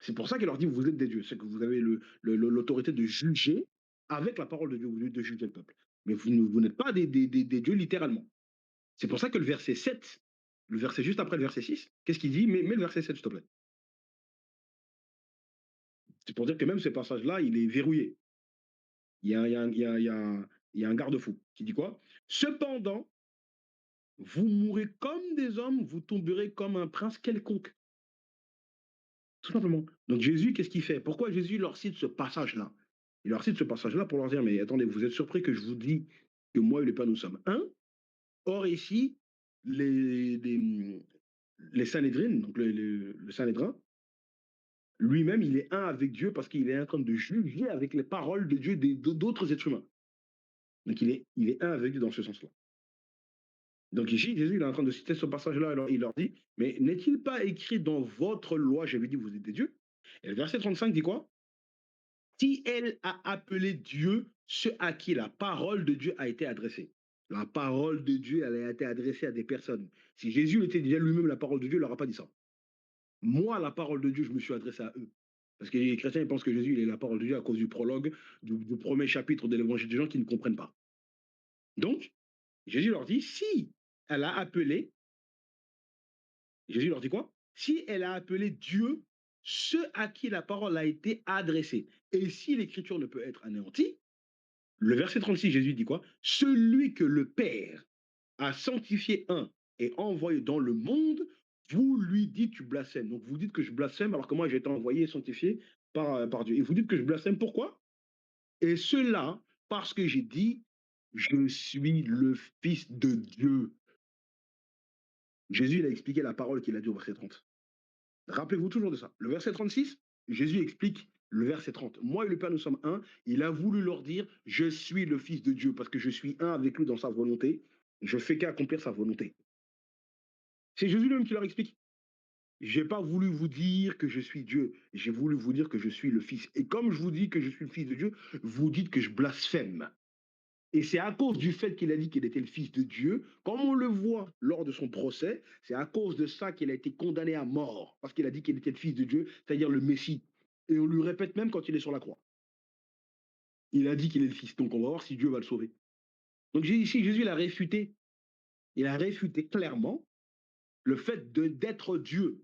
C'est pour ça qu'il leur dit, vous êtes des dieux. C'est que vous avez l'autorité de juger avec la parole de Dieu, de juger le peuple. Mais vous n'êtes pas des dieux littéralement. C'est pour ça que le verset 7, le verset juste après le verset 6, qu'est-ce qu'il dit? Mets le verset 7, s'il te plaît. C'est pour dire que même ce passage-là, il est verrouillé. Il y a, il y a, il y a, il y a, il y a un garde-fou qui dit quoi? Cependant, vous mourrez comme des hommes, vous tomberez comme un prince quelconque. Tout simplement. Donc Jésus, qu'est-ce qu'il fait? Pourquoi Jésus leur cite ce passage-là? Il leur cite ce passage-là pour leur dire, mais attendez, vous êtes surpris que je vous dis que moi et le Père, nous sommes un. Or, ici, les Sanhédrines, donc le Sanhédrin, lui-même, il est un avec Dieu parce qu'il est en train de juger avec les paroles de Dieu d'autres êtres humains. Donc, il est un avec Dieu dans ce sens-là. Donc ici, Jésus il est en train de citer ce passage-là, alors il leur dit, mais n'est-il pas écrit dans votre loi, j'avais dit, vous êtes des dieux? Et le verset 35 dit quoi? Si elle a appelé Dieu ceux à qui la parole de Dieu a été adressée. La parole de Dieu, elle a été adressée à des personnes. Si Jésus était déjà lui-même la parole de Dieu, il n'aurait pas dit ça. Moi, la parole de Dieu, je me suis adressé à eux. Parce que les chrétiens, ils pensent que Jésus, il est la parole de Dieu à cause du prologue, du premier chapitre de l'évangile des gens qui ne comprennent pas. Donc, Jésus leur dit, si elle a appelé, Jésus leur dit quoi? Si elle a appelé Dieu ceux à qui la parole a été adressée, et si l'écriture ne peut être anéantie, le verset 36, Jésus dit quoi? Celui que le Père a sanctifié un et envoyé dans le monde, vous lui dites tu blasphèmes. Donc vous dites que je blasphème alors que moi j'ai été envoyé et sanctifié par Dieu. Et vous dites que je blasphème, pourquoi? Et cela parce que j'ai dit, je suis le Fils de Dieu. Jésus, il a expliqué la parole qu'il a dit au verset 30. Rappelez-vous toujours de ça. Le verset 36, Jésus explique le verset 30. Moi et le Père, nous sommes un. Il a voulu leur dire, je suis le Fils de Dieu parce que je suis un avec lui dans sa volonté. Je fais qu'accomplir sa volonté. C'est Jésus lui-même qui leur explique. J'ai pas voulu vous dire que je suis Dieu. J'ai voulu vous dire que je suis le Fils. Et comme je vous dis que je suis le Fils de Dieu, vous dites que je blasphème. Et c'est à cause du fait qu'il a dit qu'il était le Fils de Dieu, comme on le voit lors de son procès, c'est à cause de ça qu'il a été condamné à mort, parce qu'il a dit qu'il était le Fils de Dieu, c'est-à-dire le Messie. Et on lui répète même quand il est sur la croix. Il a dit qu'il est le Fils, donc on va voir si Dieu va le sauver. Donc ici, Jésus il a réfuté clairement le fait d'être Dieu.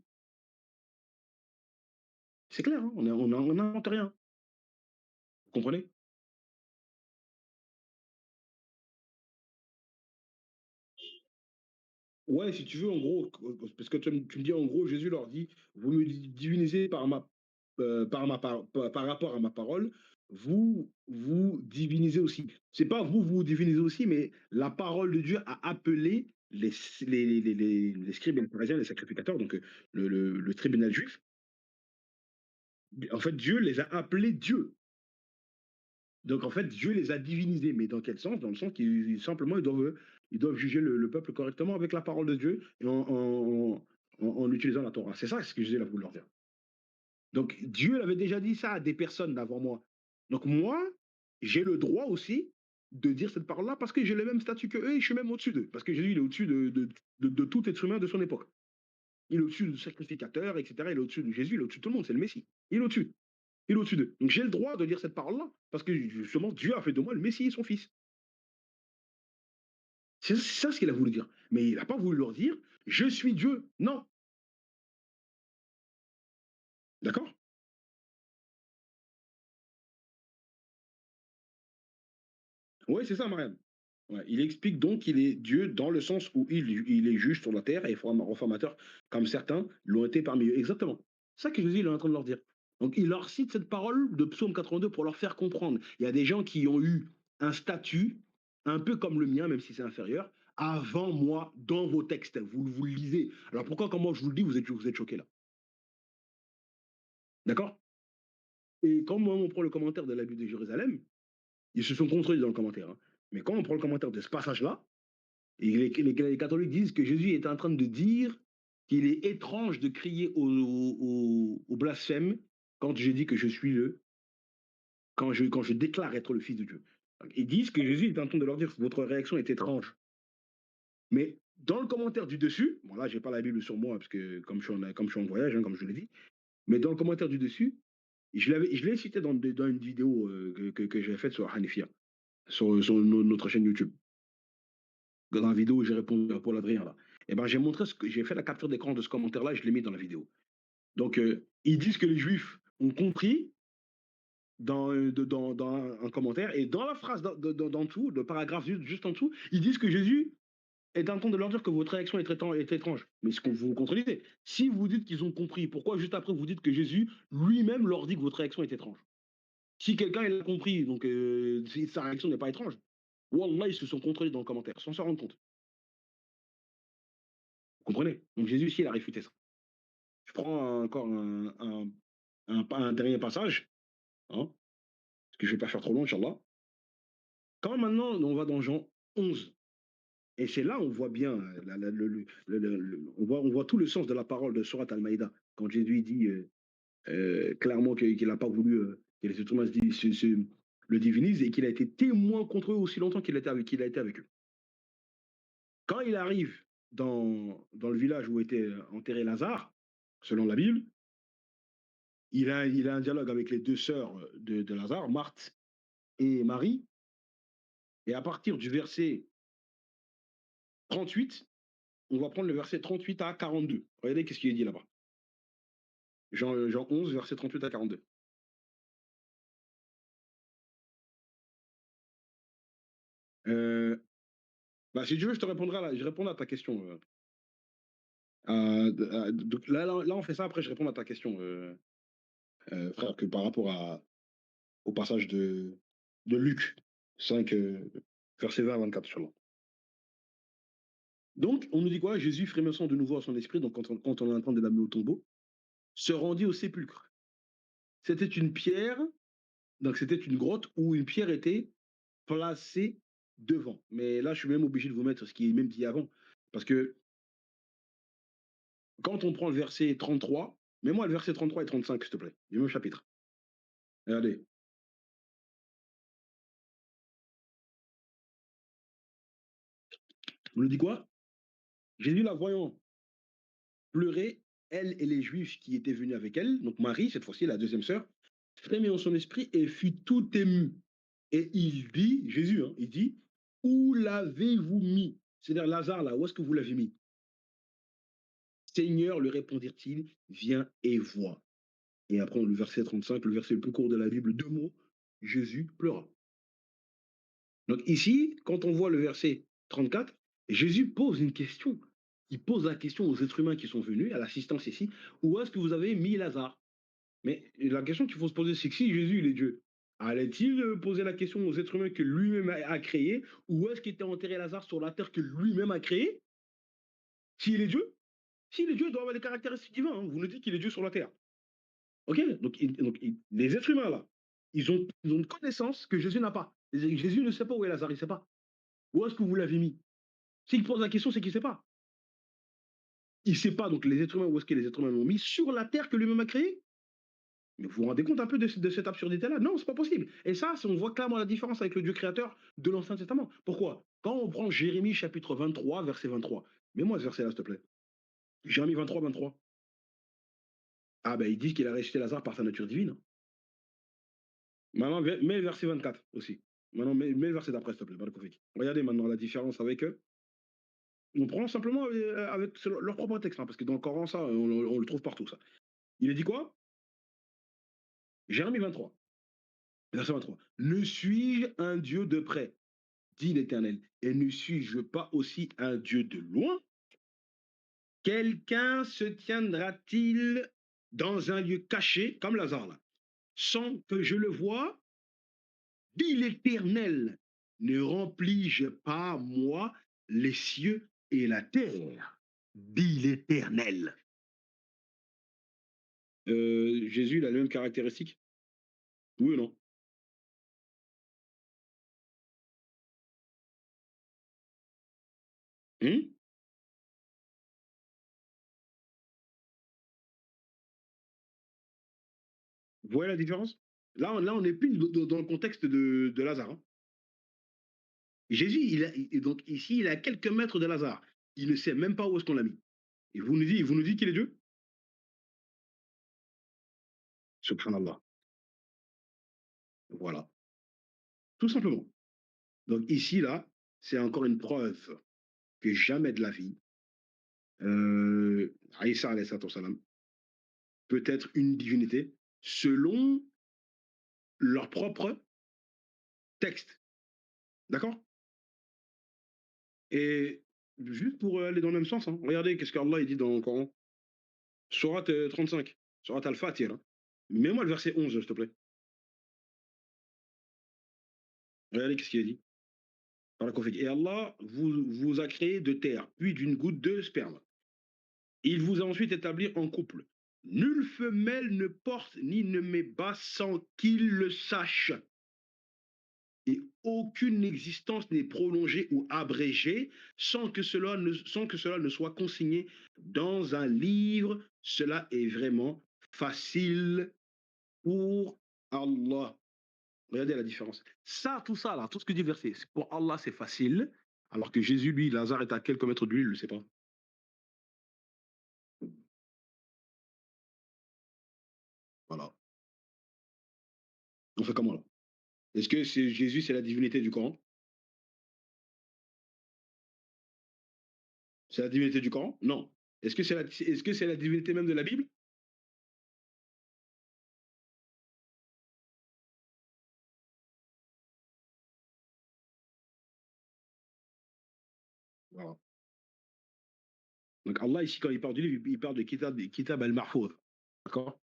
C'est clair, hein, on n'invente rien. Vous comprenez? Ouais, si tu veux, en gros, parce que tu me dis, en gros, Jésus leur dit, vous me divinisez par rapport à ma parole, vous divinisez aussi. C'est pas vous, vous divinisez aussi, mais la parole de Dieu a appelé les scribes et les pharisiens, les sacrificateurs, donc le tribunal juif. En fait, Dieu les a appelés Dieu. Donc en fait, Dieu les a divinisés. Mais dans quel sens? Dans le sens qu'ils simplement ils doivent juger le peuple correctement avec la parole de Dieu et en utilisant la Torah. C'est ça ce que Jésus a voulu leur dire. Donc Dieu avait déjà dit ça à des personnes d'avant moi. Donc moi, j'ai le droit aussi de dire cette parole-là parce que j'ai le même statut que eux et je suis même au-dessus d'eux. Parce que Jésus, il est au-dessus de tout être humain de son époque. Il est au-dessus du sacrificateur, etc. Il est au-dessus de Jésus, il est au-dessus de tout le monde, c'est le Messie. Il est au-dessus. Il est au-dessus d'eux. Donc j'ai le droit de dire cette parole-là, parce que justement, Dieu a fait de moi le Messie et son Fils. C'est ça ce qu'il a voulu dire. Mais il n'a pas voulu leur dire, je suis Dieu. Non. D'accord? Oui, c'est ça, Marianne. Ouais, il explique donc qu'il est Dieu dans le sens où il est juge sur la terre et reformateur, comme certains l'ont été parmi eux. Exactement. C'est ça que Jésus il est en train de leur dire. Donc il leur cite cette parole de Psaume 82 pour leur faire comprendre. Il y a des gens qui ont eu un statut un peu comme le mien, même si c'est inférieur, avant moi dans vos textes. Vous le lisez. Alors pourquoi, quand moi je vous le dis, vous êtes choqués là? D'accord? Et quand moi on prend le commentaire de la Bible de Jérusalem, ils se sont contredits dans le commentaire, hein. Mais quand on prend le commentaire de ce passage-là, et les catholiques disent que Jésus est en train de dire qu'il est étrange de crier au blasphème quand je dis que je suis quand je déclare être le Fils de Dieu. Ils disent que Jésus est en train de leur dire que votre réaction est étrange. Mais dans le commentaire du dessus, bon là, j'ai pas la Bible sur moi, parce que comme je suis en voyage, hein, comme je l'ai dit, mais dans le commentaire du dessus, je l'ai cité dans une vidéo que j'ai faite sur Hanifia, sur notre chaîne YouTube. Dans la vidéo où j'ai répondu à Paul Adrien, là. Et ben, j'ai montré j'ai fait la capture d'écran de ce commentaire-là et je l'ai mis dans la vidéo. Donc, ils disent que les Juifs ont compris dans un commentaire et dans la phrase d'en dessous, le paragraphe juste en dessous, ils disent que Jésus est en train de leur dire que votre réaction est étrange. Mais ce que vous contredisez, si vous dites qu'ils ont compris, pourquoi juste après vous dites que Jésus lui-même leur dit que votre réaction est étrange? Si quelqu'un il a compris, donc sa réaction n'est pas étrange. Wallah, ils se sont contrôlés dans le commentaire, sans s'en rendre compte. Vous comprenez? Donc Jésus aussi, il a réfuté ça. Je prends encore un dernier passage, hein, parce que je ne vais pas faire trop long, Inch'Allah. Quand maintenant on va dans Jean 11, et c'est là où on voit bien, on voit tout le sens de la parole de Surat Al-Maïda, quand Jésus dit clairement qu'il n'a pas voulu que les êtres humains le divinisent et qu'il a été témoin contre eux aussi longtemps qu'il a été avec eux. Quand il arrive dans le village où était enterré Lazare, selon la Bible, il a un dialogue avec les deux sœurs de Lazare, Marthe et Marie, et à partir du verset 38, on va prendre le verset 38 à 42. Regardez qu'est-ce qu'il est dit là-bas. Jean 11, verset 38 à 42. Euh, Bah, si tu veux, je te répondrai là, je répondrai à ta question. Donc là, on fait ça, après je réponds à ta question, frère, que par rapport au passage de Luc 5, verset 20 à 24. Sur Donc, on nous dit quoi? Jésus, frémissant de nouveau à son esprit, donc quand on est en train de l'amener au tombeau, se rendit au sépulcre. C'était une pierre, donc c'était une grotte où une pierre était placée devant. Mais là, je suis même obligé de vous mettre ce qui est même dit avant. Parce que quand on prend le verset 33, mets-moi le verset 33 et 35, s'il te plaît, du même chapitre. Regardez. On nous dit quoi? Jésus, la voyant pleurer, elle et les Juifs qui étaient venus avec elle, donc Marie, cette fois-ci, la deuxième sœur, frémit en son esprit et fut tout ému. Et il dit, Jésus, hein, il dit, où l'avez-vous mis? C'est-à-dire Lazare, là, où est-ce que vous l'avez mis? Seigneur, lui répondirent-ils, viens et vois. Et après, le verset 35, le verset le plus court de la Bible, deux mots, Jésus pleura. Donc ici, quand on voit le verset 34, Jésus pose une question. Il pose la question aux êtres humains qui sont venus, à l'assistance ici, où est-ce que vous avez mis Lazare? Mais la question qu'il faut se poser, c'est que si Jésus, il est Dieu, allait-il poser la question aux êtres humains que lui-même a créés, où est-ce qu'était enterré Lazare sur la terre que lui-même a créée? S'il est Dieu? S'il est Dieu, il doit avoir des caractéristiques divines. Hein. Vous nous dites qu'il est Dieu sur la terre. OK? Les êtres humains, là, ils ont une connaissance que Jésus n'a pas. Jésus ne sait pas où est Lazare, il ne sait pas. Où est-ce que vous l'avez mis? S'il pose la question, c'est qu'il ne sait pas. Il ne sait pas, donc les êtres humains, où est-ce que les êtres humains l'ont mis? Sur la terre que lui-même a créée? Mais vous vous rendez compte un peu de cette absurdité-là? Non, c'est pas possible. Et ça, on voit clairement la différence avec le Dieu créateur de l'Ancien Testament. Pourquoi? Quand on prend Jérémie chapitre 23, verset 23, mets-moi ce verset-là, s'il te plaît. Jérémie 23, 23. Ah ben, il dit qu'il a ressuscité Lazare par sa nature divine. Maintenant, mets le verset 24 aussi. Maintenant, mets le verset d'après, s'il te plaît. Barakofik. Regardez maintenant la différence avec eux. On prend simplement avec leur propre texte, hein, parce que dans le Coran, ça, on le trouve partout, ça. Il a dit quoi? Jérémie 23, verset 23. Ne suis-je un Dieu de près, dit l'Éternel, et ne suis-je pas aussi un Dieu de loin? Quelqu'un se tiendra-t-il dans un lieu caché, comme Lazare là, sans que je le voie? Dit l'Éternel, ne remplis-je pas, moi, les cieux et la terre? Dit l'Éternel. Jésus, il a les mêmes caractéristiques? Oui ou non? Hum. Vous voyez la différence? Là, on est plus dans le contexte de Lazare. Hein. Jésus, donc ici, il est à quelques mètres de Lazare. Il ne sait même pas où est-ce qu'on l'a mis. Et vous nous dites qu'il est Dieu? Subhanallah. Voilà. Tout simplement. Donc ici, là, c'est encore une preuve que jamais de la vie, Aïssa alayhi salam, peut être une divinité selon leur propre texte. D'accord? Et juste pour aller dans le même sens, hein, regardez qu'est-ce qu'Allah dit dans le Coran. Surat 35, Surat Al-Fatir. Hein. Mets-moi le verset 11, s'il te plaît. Regardez qu'est-ce qu'il a dit. Par la Et Allah vous a créé de terre, puis d'une goutte de sperme. Il vous a ensuite établi en couple. Nulle femelle ne porte ni ne met bas sans qu'il le sache. Et aucune existence n'est prolongée ou abrégée sans que cela ne soit consigné dans un livre. Cela est vraiment facile pour Allah. Regardez la différence. Ça, tout ça, là, tout ce que dit le verset, pour Allah, c'est facile, alors que Jésus, lui, Lazare est à quelques mètres de lui, il ne le sait pas. Voilà. On fait comment, là? Est-ce que Jésus, c'est la divinité du Coran? C'est la divinité du Coran? Non. Est-ce que c'est la divinité même de la Bible? Voilà. Donc Allah, ici, quand il parle du livre, il parle de Kitab al-Mahfouz. D'accord?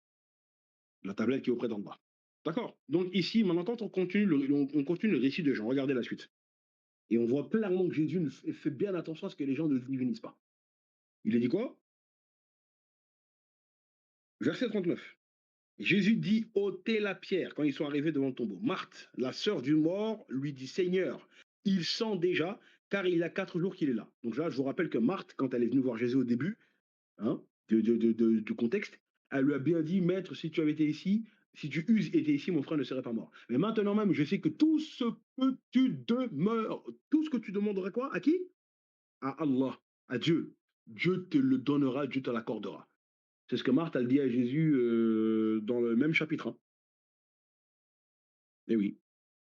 La tablette qui est auprès d'Allah. D'accord? Donc ici, maintenant, quand on continue le récit de Jean, regardez la suite. Et on voit clairement que Jésus fait bien attention à ce que les gens ne divinisent pas. Il a dit quoi? Verset 39. Jésus dit ôtez la pierre quand ils sont arrivés devant le tombeau. Marthe, la sœur du mort, lui dit Seigneur, il sent déjà, car il y a 4 jours qu'il est là. Donc là, je vous rappelle que Marthe, quand elle est venue voir Jésus au début, hein, du contexte, elle lui a bien dit Maître, si tu avais été ici, si tu euses été ici, mon frère ne serait pas mort. Mais maintenant même, je sais que tout ce que tu demeures, tout ce que tu demanderais quoi? À qui? À Allah, à Dieu. Dieu te le donnera, Dieu te l'accordera. C'est ce que Marthe a dit à Jésus dans le même chapitre, hein. Et oui.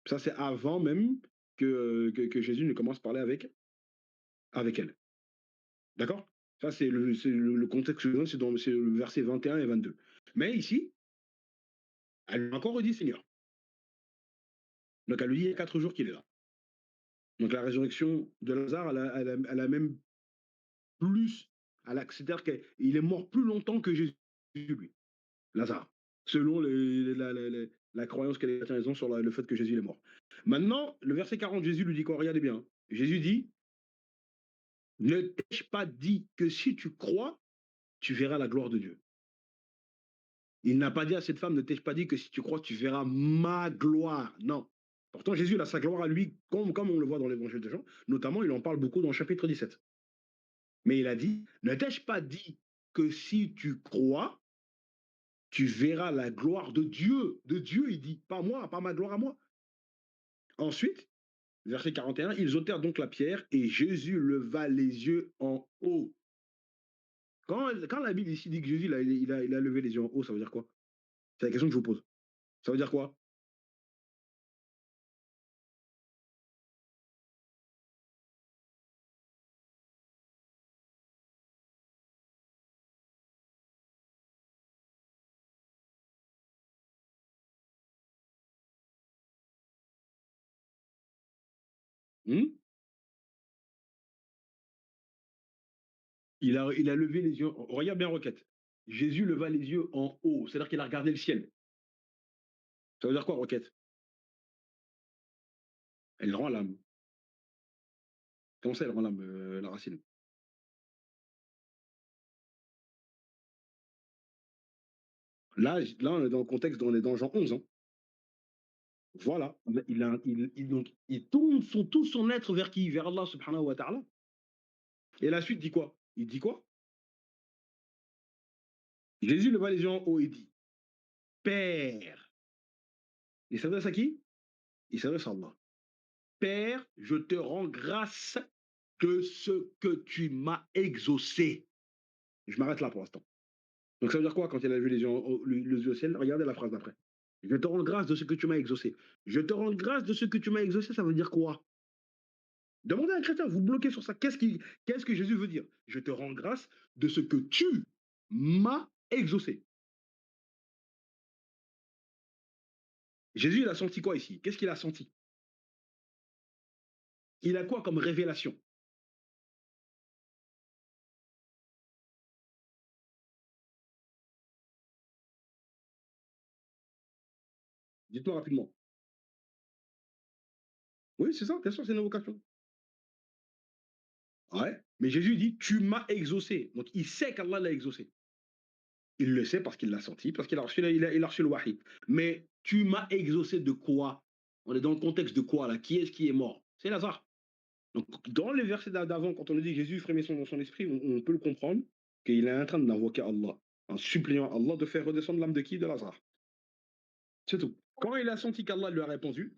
Ça, c'est avant même que Jésus ne commence à parler avec elle. D'accord? Ça, c'est le contexte, c'est le verset 21 et 22. Mais ici, elle lui a encore redit Seigneur. Donc, elle lui dit il y a 4 jours qu'il est là. Donc, la résurrection de Lazare, elle a même plus. C'est-à-dire qu'il est mort plus longtemps que Jésus, lui, Lazare, selon la croyance que les chrétiens ont sur le fait que Jésus est mort. Maintenant, le verset 40, Jésus lui dit quoi? Regardez bien. Jésus dit ne t'ai-je pas dit que si tu crois, tu verras la gloire de Dieu? Il n'a pas dit à cette femme, ne t'ai-je pas dit que si tu crois, tu verras ma gloire? Non. Pourtant, Jésus il a sa gloire à lui, comme on le voit dans l'évangile de Jean. Notamment, il en parle beaucoup dans le chapitre 17. Mais il a dit, ne t'ai-je pas dit que si tu crois, tu verras la gloire de Dieu? De Dieu, il dit, pas moi, pas ma gloire à moi. Ensuite, verset 41, ils ôtèrent donc la pierre et Jésus leva les yeux en haut. Quand la Bible ici dit que Jésus il a levé les yeux en haut, ça veut dire quoi? C'est la question que je vous pose. Ça veut dire quoi? Hmm. Il a levé les yeux. Regarde bien requête. Jésus leva les yeux en haut, c'est-à-dire qu'il a regardé le ciel. Ça veut dire quoi, requête? Elle rend l'âme. Comment ça, elle rend l'âme, la racine? Là, on est dans le contexte, on est dans Jean 11. Hein. Voilà. Donc, il tourne tout son être vers qui? Vers Allah subhanahu wa ta'ala. Et la suite dit quoi? Il dit quoi? Jésus leva les yeux en haut et dit Père. Il s'adresse à qui? Il s'adresse à Allah. Père, je te rends grâce de ce que tu m'as exaucé. Je m'arrête là pour l'instant. Donc ça veut dire quoi quand il a vu les yeux au ciel? Regardez la phrase d'après. Je te rends grâce de ce que tu m'as exaucé. Je te rends grâce de ce que tu m'as exaucé, ça veut dire quoi? Demandez à un chrétien, vous bloquez sur ça. Qu'est-ce que Jésus veut dire? Je te rends grâce de ce que tu m'as exaucé. Jésus, il a senti quoi ici? Qu'est-ce qu'il a senti? Il a quoi comme révélation? Dites-moi rapidement. Oui, c'est ça, bien sûr, c'est une invocation. Ouais, mais Jésus dit: «Tu m'as exaucé». Donc il sait qu'Allah l'a exaucé. Il le sait parce qu'il l'a senti, parce qu'il a reçu, il a reçu le wahi. Mais tu m'as exaucé de quoi? On est dans le contexte de quoi là? Qui est-ce qui est mort? C'est Lazare. Donc dans les versets d'avant, quand on nous dit que Jésus frémit dans son esprit, on peut le comprendre qu'il est en train d'invoquer Allah, en suppliant Allah de faire redescendre l'âme de qui? De Lazare. C'est tout. Quand il a senti qu'Allah lui a répondu,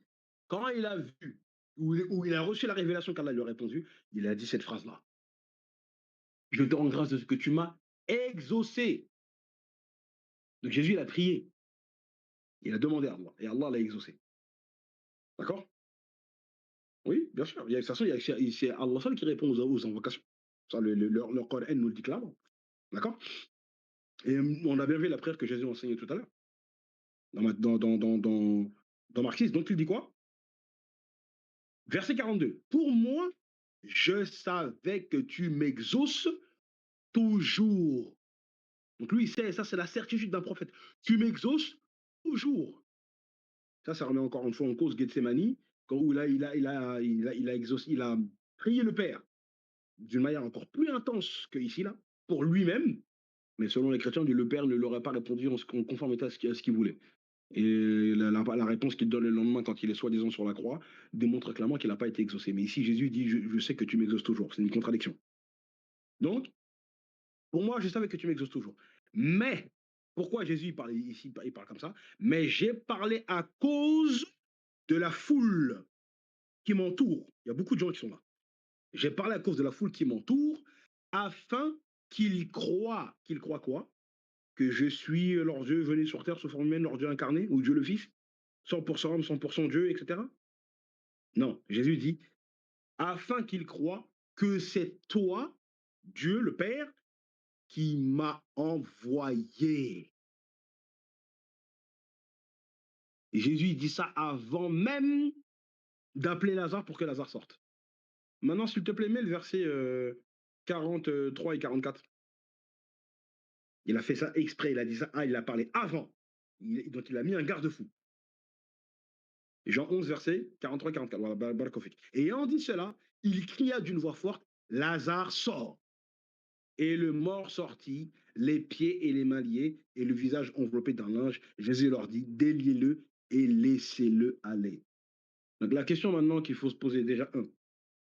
quand il a vu, où il a reçu la révélation qu'Allah lui a répondu, il a dit cette phrase-là: je te rends grâce de ce que tu m'as exaucé. Donc Jésus, il a prié, il a demandé à Allah, et Allah l'a exaucé. D'accord? Oui, bien sûr. De toute façon, c'est Allah seul qui répond aux invocations. Ça, leur Coran nous le dit clairement. D'accord? Et on a bien vu la prière que Jésus a enseignée tout à l'heure, dans Marc 6. Donc il dit quoi? Verset 42. Pour moi, je savais que tu m'exauces toujours. Donc lui, il sait, ça c'est la certitude d'un prophète. Tu m'exauces toujours. Ça remet encore une fois en cause Gethsemane, quand où là, il a exaucé, il a prié le Père d'une manière encore plus intense que ici, là, pour lui-même. Mais selon les chrétiens, le Père ne leur a pas répondu en conformité à ce qu'il voulait. Et la réponse qu'il donne le lendemain, quand il est soi-disant sur la croix, démontre clairement qu'il n'a pas été exaucé. Mais ici, Jésus dit: je sais que tu m'exauces toujours. C'est une contradiction. Donc, pour moi, je savais que tu m'exauces toujours. Mais, pourquoi Jésus il parle ici, il parle comme ça? Mais j'ai parlé à cause de la foule qui m'entoure. Il y a beaucoup de gens qui sont là. J'ai parlé à cause de la foule qui m'entoure, afin qu'ils croient quoi? Que je suis leur Dieu venu sur terre sous forme humaine, leur Dieu incarné, ou Dieu le Fils, 100% homme, 100% Dieu, etc. Non, Jésus dit: afin qu'ils croient que c'est toi, Dieu le Père, qui m'a envoyé. Et Jésus dit ça avant même d'appeler Lazare pour que Lazare sorte. Maintenant, s'il te plaît, mets le verset 43 et 44. Il a fait ça exprès, il a dit ça, il l'a parlé avant. Donc il a mis un garde-fou. Jean 11, verset 43-44. Voilà, Barakofik. Et ayant dit cela, il cria d'une voix forte: Lazare sort. Et le mort sortit, les pieds et les mains liés, et le visage enveloppé d'un linge. Jésus leur dit: déliez-le et laissez-le aller. Donc la question maintenant qu'il faut se poser, déjà,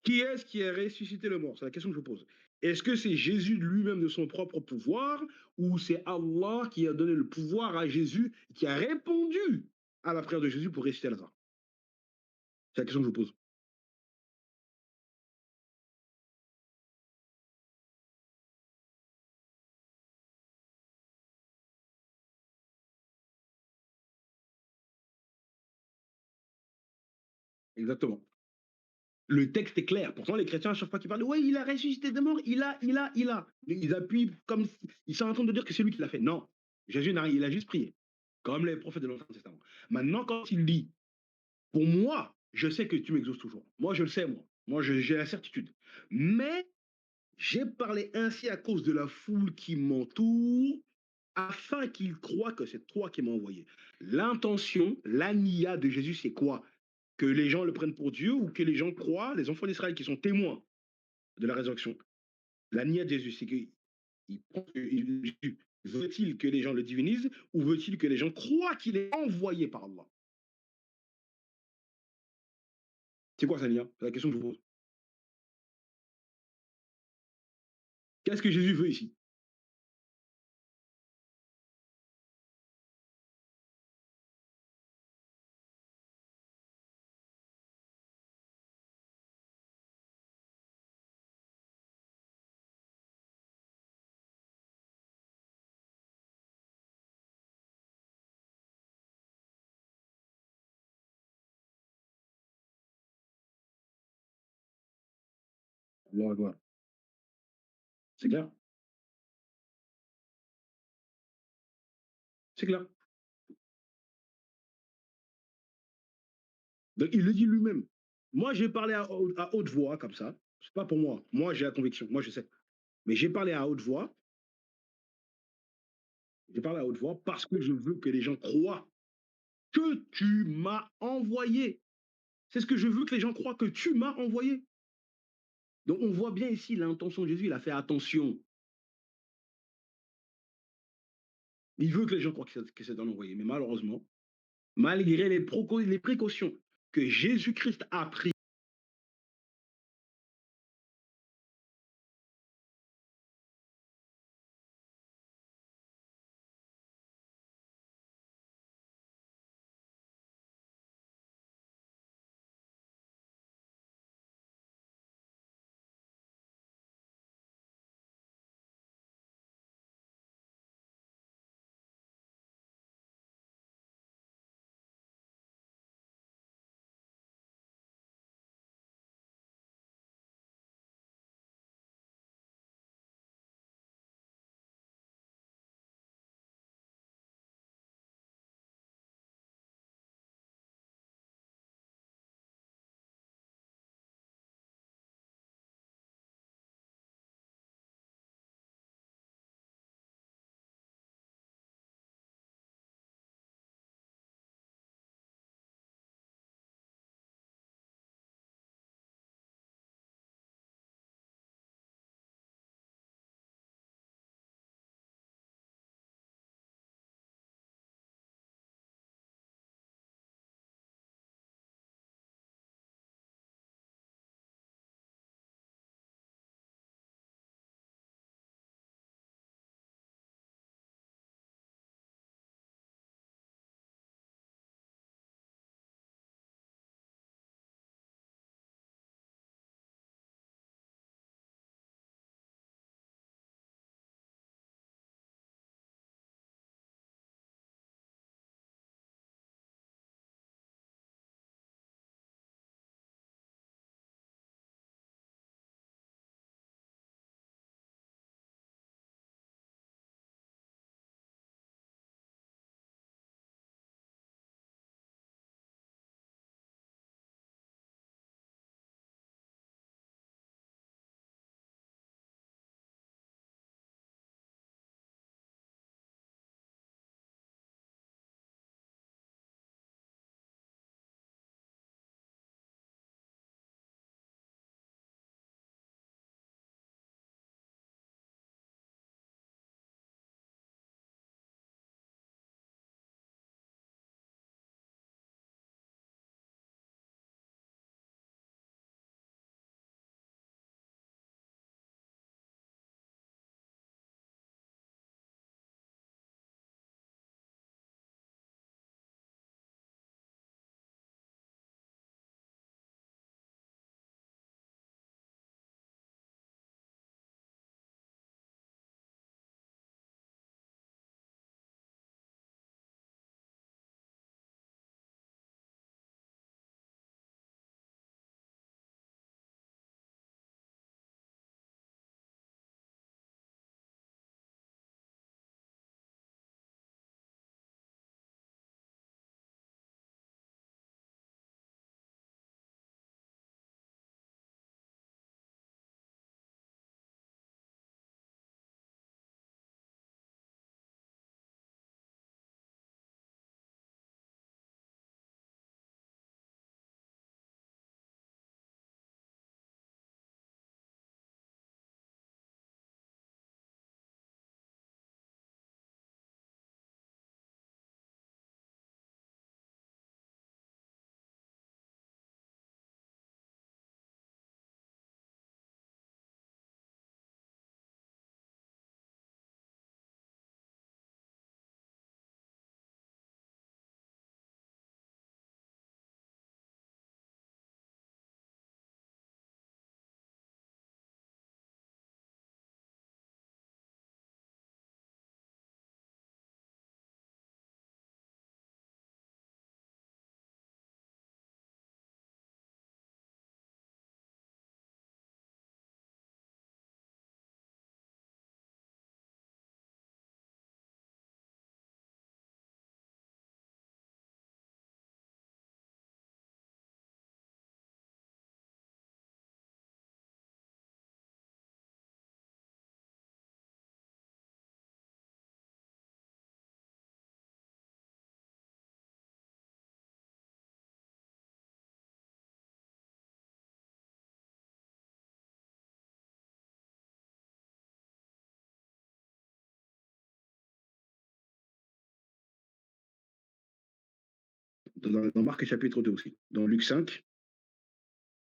qui est-ce qui a ressuscité le mort? C'est la question que je pose. Est-ce que c'est Jésus lui-même de son propre pouvoir, ou c'est Allah qui a donné le pouvoir à Jésus, qui a répondu à la prière de Jésus pour ressusciter Lazare? C'est la question que je vous pose. Exactement. Le texte est clair. Pourtant, les chrétiens, à chaque fois qu'ils parlent, ouais, il a ressuscité des morts, il a. Ils appuient comme ils sont en train de dire que c'est lui qui l'a fait. Non. Jésus n'a rien, il a juste prié. Comme les prophètes de l'Ancien Testament. Maintenant, quand il dit: pour moi, je sais que tu m'exauces toujours. Moi, je le sais, moi. Moi, j'ai la certitude. Mais j'ai parlé ainsi à cause de la foule qui m'entoure, afin qu'ils croient que c'est toi qui m'as envoyé. L'intention, l'ania de Jésus, c'est quoi? Que les gens le prennent pour Dieu, ou que les gens croient, les enfants d'Israël qui sont témoins de la résurrection. L'ania de Jésus, c'est que veut-il que les gens le divinisent, ou veut-il que les gens croient qu'il est envoyé par Allah? C'est quoi ça, Nia? C'est la question que je vous pose. Qu'est-ce que Jésus veut ici? Allah, c'est clair? C'est clair. Donc, il le dit lui-même. Moi, j'ai parlé à haute voix, comme ça. C'est pas pour moi. Moi, j'ai la conviction. Moi, je sais. Mais j'ai parlé à haute voix. J'ai parlé à haute voix parce que je veux que les gens croient que tu m'as envoyé. C'est ce que je veux que les gens croient que tu m'as envoyé. Donc on voit bien ici l'intention de Jésus, il a fait attention. Il veut que les gens croient que c'est un envoyé. Mais malheureusement, malgré les précautions que Jésus-Christ a prises, dans Marc chapitre 2 aussi. Dans Luc 5,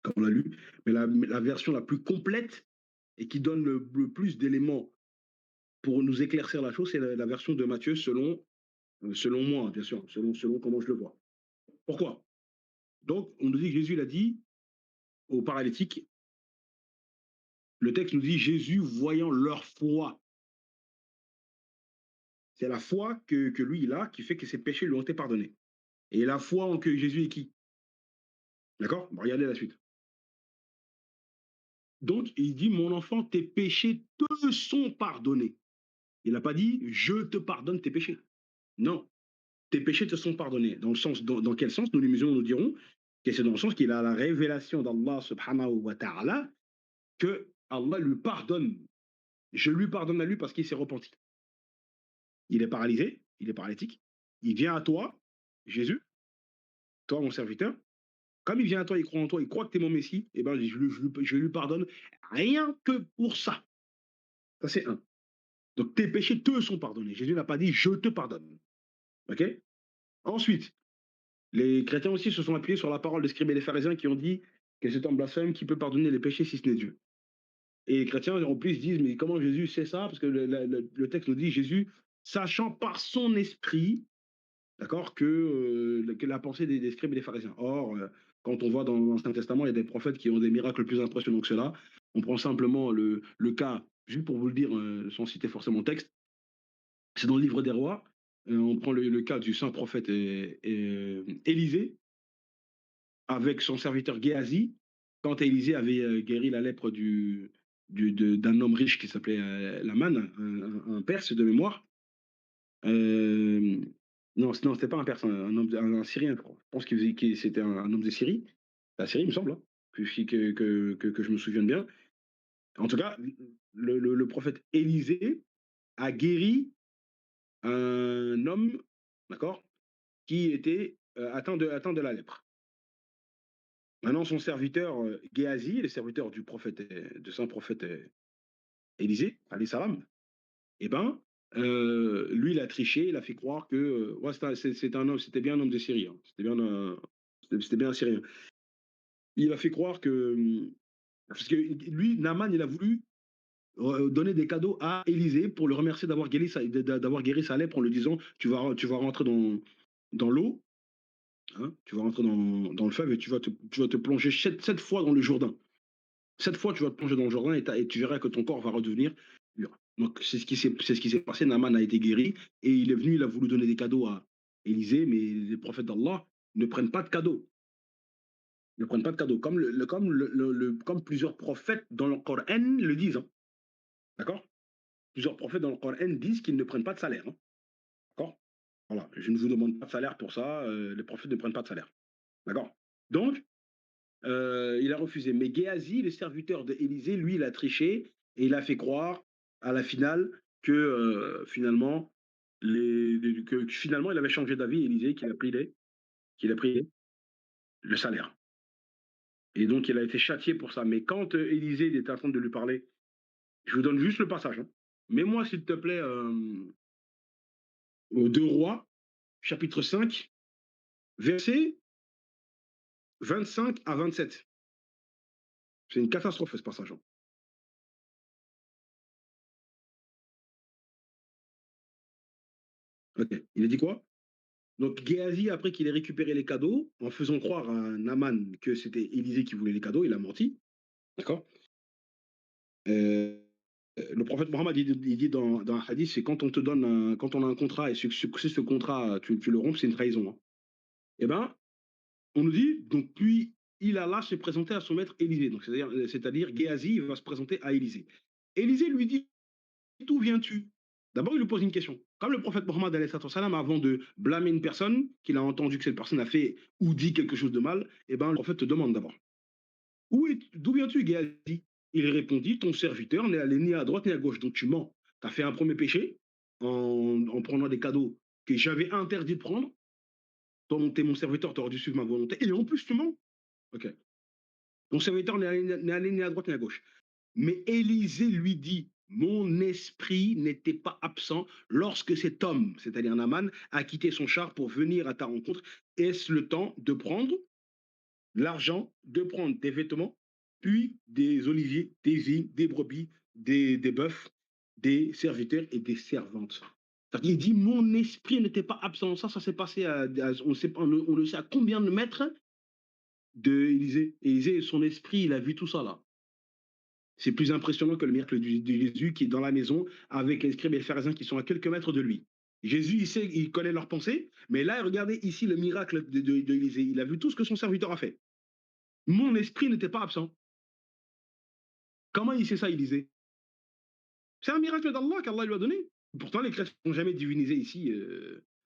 comme on l'a lu, mais la version la plus complète et qui donne le plus d'éléments pour nous éclaircir la chose, c'est la version de Matthieu selon moi, bien sûr, selon comment je le vois. Pourquoi? Donc, on nous dit que Jésus l'a dit aux paralytiques. Le texte nous dit Jésus voyant leur foi. C'est la foi que lui, il a qui fait que ses péchés lui ont été pardonnés. Et la foi en que Jésus est qui? D'accord? Regardez la suite. Donc, il dit, mon enfant, tes péchés te sont pardonnés. Il n'a pas dit, je te pardonne tes péchés. Non, tes péchés te sont pardonnés. Dans quel sens? Nous, les musulmans, nous dirons que c'est dans le sens qu'il a la révélation d'Allah subhanahu wa ta'ala que Allah lui pardonne. Je lui pardonne à lui parce qu'il s'est repenti. Il est paralysé, il est paralytique. Il vient à toi, Jésus, toi, mon serviteur. Comme il vient à toi, il croit en toi, il croit que tu es mon Messie, et ben je lui pardonne rien que pour ça. Ça, c'est un. Donc tes péchés te sont pardonnés. Jésus n'a pas dit je te pardonne. OK? Ensuite, les chrétiens aussi se sont appuyés sur la parole des scribes et des pharisiens qui ont dit que c'est un blasphème qui peut pardonner les péchés si ce n'est Dieu. Et les chrétiens en plus disent mais comment Jésus sait ça? Parce que le texte nous dit Jésus, sachant par son esprit, d'accord, que la pensée des scribes et des pharisiens. Or, quand on voit dans l'Ancien Testament, il y a des prophètes qui ont des miracles plus impressionnants que cela. On prend simplement le cas, juste pour vous le dire, sans citer forcément le texte, c'est dans le livre des rois. On prend le cas du saint prophète Élisée avec son serviteur Géasi. Quand Élisée avait guéri la lèpre d'un homme riche qui s'appelait Laman, un Perse de mémoire. Non, c'était pas un Perse, un Syrien, je crois. Je pense que c'était un homme de Syrie. La Syrie, il me semble, hein, que je me souvienne bien. En tout cas, le prophète Élisée a guéri un homme, d'accord, qui était atteint de la lèpre. Maintenant, son serviteur Géasi, le serviteur du prophète, de saint prophète Élisée, alayhi salam, eh ben, lui, il a triché, il a fait croire que ouais, c'était bien un homme de Syrie, hein, c'était bien un Syrien. Il a fait croire que parce que lui, Naaman, il a voulu donner des cadeaux à Élisée pour le remercier d'avoir guéri sa lèpre en lui disant tu vas rentrer dans l'eau. Hein, tu vas rentrer dans le fleuve et tu vas te plonger 7 fois dans le Jourdain. 7 fois, tu vas te plonger dans le Jourdain et tu verras que ton corps va redevenir pur. Donc, c'est ce qui s'est passé. Naaman a été guéri et il est venu, il a voulu donner des cadeaux à Élisée, mais les prophètes d'Allah ne prennent pas de cadeaux. Ne prennent pas de cadeaux. Comme plusieurs prophètes dans le Coran le disent. Hein. D'accord? Plusieurs prophètes dans le Coran disent qu'ils ne prennent pas de salaire. Hein. D'accord? Voilà. Je ne vous demande pas de salaire pour ça. Les prophètes ne prennent pas de salaire. D'accord? Donc, il a refusé. Mais Géasi, le serviteur d'Élysée, lui, il a triché et il a fait croire à la finale que finalement, finalement, il avait changé d'avis, Élysée, qu'il a pris le salaire. Et donc, il a été châtié pour ça. Mais quand Élysée était en train de lui parler, je vous donne juste le passage. Hein. Mets-moi, s'il te plaît, aux 2 Rois, chapitre 5, versets 25 à 27. C'est une catastrophe, ce passage. Hein. Ok. Il a dit quoi? Donc Géasi, après qu'il ait récupéré les cadeaux, en faisant croire à Naaman que c'était Élisée qui voulait les cadeaux, il a menti. D'accord. Le prophète Mohammed, il dit dans un hadith, c'est quand on a un contrat et si ce contrat, tu le rompes, c'est une trahison. Hein. Eh ben, on nous dit, donc puis il alla se présenter à son maître Élisée. Donc c'est-à-dire Géasi, il va se présenter à Élisée. Élisée lui dit, d'où viens-tu? D'abord, il lui pose une question. Comme le prophète Mohammed, avant de blâmer une personne, qu'il a entendu que cette personne a fait ou dit quelque chose de mal, eh ben, le prophète te demande d'abord. D'où viens-tu, Géasi? Il répondit, ton serviteur n'est allé ni à droite ni à gauche, donc tu mens. Tu as fait un premier péché en prenant des cadeaux que j'avais interdit de prendre. Toi, tu es mon serviteur, tu aurais dû suivre ma volonté. Et en plus, tu mens. Ok. Ton serviteur n'est allé ni à droite ni à gauche. Mais Élisée lui dit, mon esprit n'était pas absent lorsque cet homme, c'est-à-dire Naaman, a quitté son char pour venir à ta rencontre. est-ce le temps de prendre l'argent, de prendre des vêtements, puis des oliviers, des vignes, des brebis, des bœufs, des serviteurs et des servantes. Il dit, mon esprit n'était pas absent. Ça s'est passé on, sait, on le sait à combien de mètres de Élysée. Élysée, son esprit, il a vu tout ça là. C'est plus impressionnant que le miracle de Jésus qui est dans la maison avec les scribes et les pharisiens qui sont à quelques mètres de lui. Jésus, il sait, il connaît leurs pensées, mais là, regardez ici le miracle de Élysée. Il a vu tout ce que son serviteur a fait. Mon esprit n'était pas absent. Comment il sait ça, Élysée? C'est un miracle d'Allah qu'Allah lui a donné. Pourtant, les chrétiens n'ont jamais divinisé ici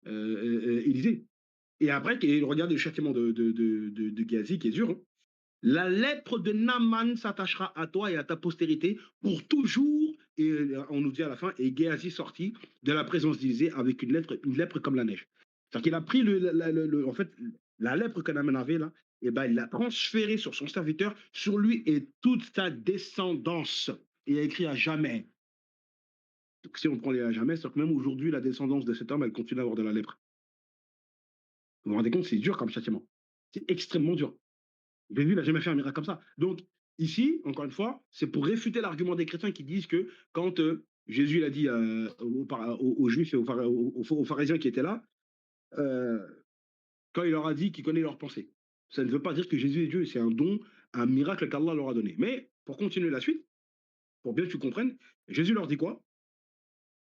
Élysée. Et après, regardez le châtiment de Ghazi qui est dur. Hein. La lèpre de Naaman s'attachera à toi et à ta postérité pour toujours. Et on nous dit à la fin, et Géasi sortit de la présence d'Élysée avec une lèpre comme la neige. C'est-à-dire qu'il a pris en fait, la lèpre que Naaman avait là, et ben, il l'a transférée sur son serviteur, sur lui et toute sa descendance. Et il a écrit à jamais. Donc si on prend les à jamais, c'est-à-dire que même aujourd'hui, la descendance de cet homme, elle continue à avoir de la lèpre. Vous vous rendez compte, c'est dur comme châtiment. C'est extrêmement dur. Jésus n'a jamais fait un miracle comme ça. Donc, ici, encore une fois, c'est pour réfuter l'argument des chrétiens qui disent que quand Jésus l'a dit aux Juifs et aux pharisiens qui étaient là, euh, quand il leur a dit qu'il connaît leurs pensées. Ça ne veut pas dire que Jésus est Dieu, c'est un don, un miracle qu'Allah leur a donné. Mais, pour continuer la suite, pour bien que tu comprennes, Jésus leur dit quoi?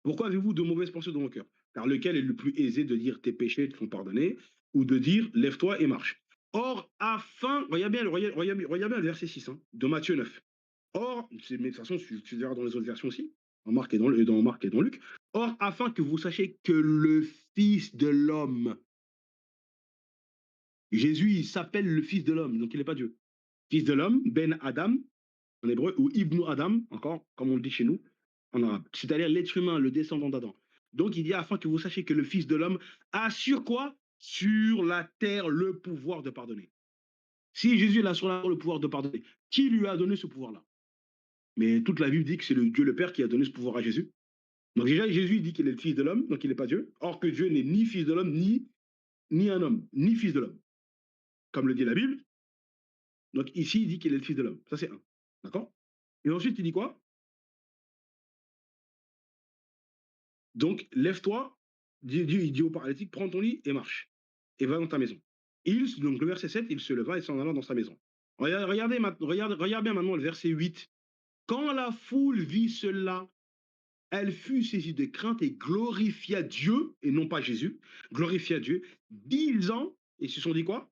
Pourquoi avez-vous de mauvaises pensées dans vos cœurs? Car lequel est le plus aisé de dire tes péchés te sont pardonnés ou de dire lève-toi et marche? Or, afin, regarde bien le verset 6 hein, de Matthieu 9. Or, mais de toute façon, tu verras dans les autres versions aussi, en Marc et dans Marc et dans Luc. Or, afin que vous sachiez que le Fils de l'homme, Jésus, il s'appelle le Fils de l'homme, donc il n'est pas Dieu. Fils de l'homme, Ben Adam, en hébreu, ou Ibnu Adam, encore, comme on le dit chez nous, en arabe. C'est-à-dire l'être humain, le descendant d'Adam. Donc il dit, afin que vous sachiez que le Fils de l'homme a sur quoi? Sur la terre le pouvoir de pardonner. Si Jésus a sur la terre le pouvoir de pardonner, qui lui a donné ce pouvoir-là? Mais toute la Bible dit que c'est le Dieu le Père qui a donné ce pouvoir à Jésus. Donc déjà, Jésus dit qu'il est le Fils de l'homme, donc il n'est pas Dieu. Or que Dieu n'est ni Fils de l'homme, ni un homme, ni Fils de l'homme. Comme le dit la Bible. Donc ici, il dit qu'il est le Fils de l'homme. Ça, c'est un. D'accord? Et ensuite, il dit quoi? Donc, lève-toi, il dit au paralytique, prends ton lit et marche. Et va dans ta maison. Donc, le verset 7, il se leva et s'en alla dans sa maison. Regarde bien maintenant le verset 8. Quand la foule vit cela, elle fut saisie de crainte et glorifia Dieu, et non pas Jésus, glorifia Dieu, disant, et ils se sont dit quoi?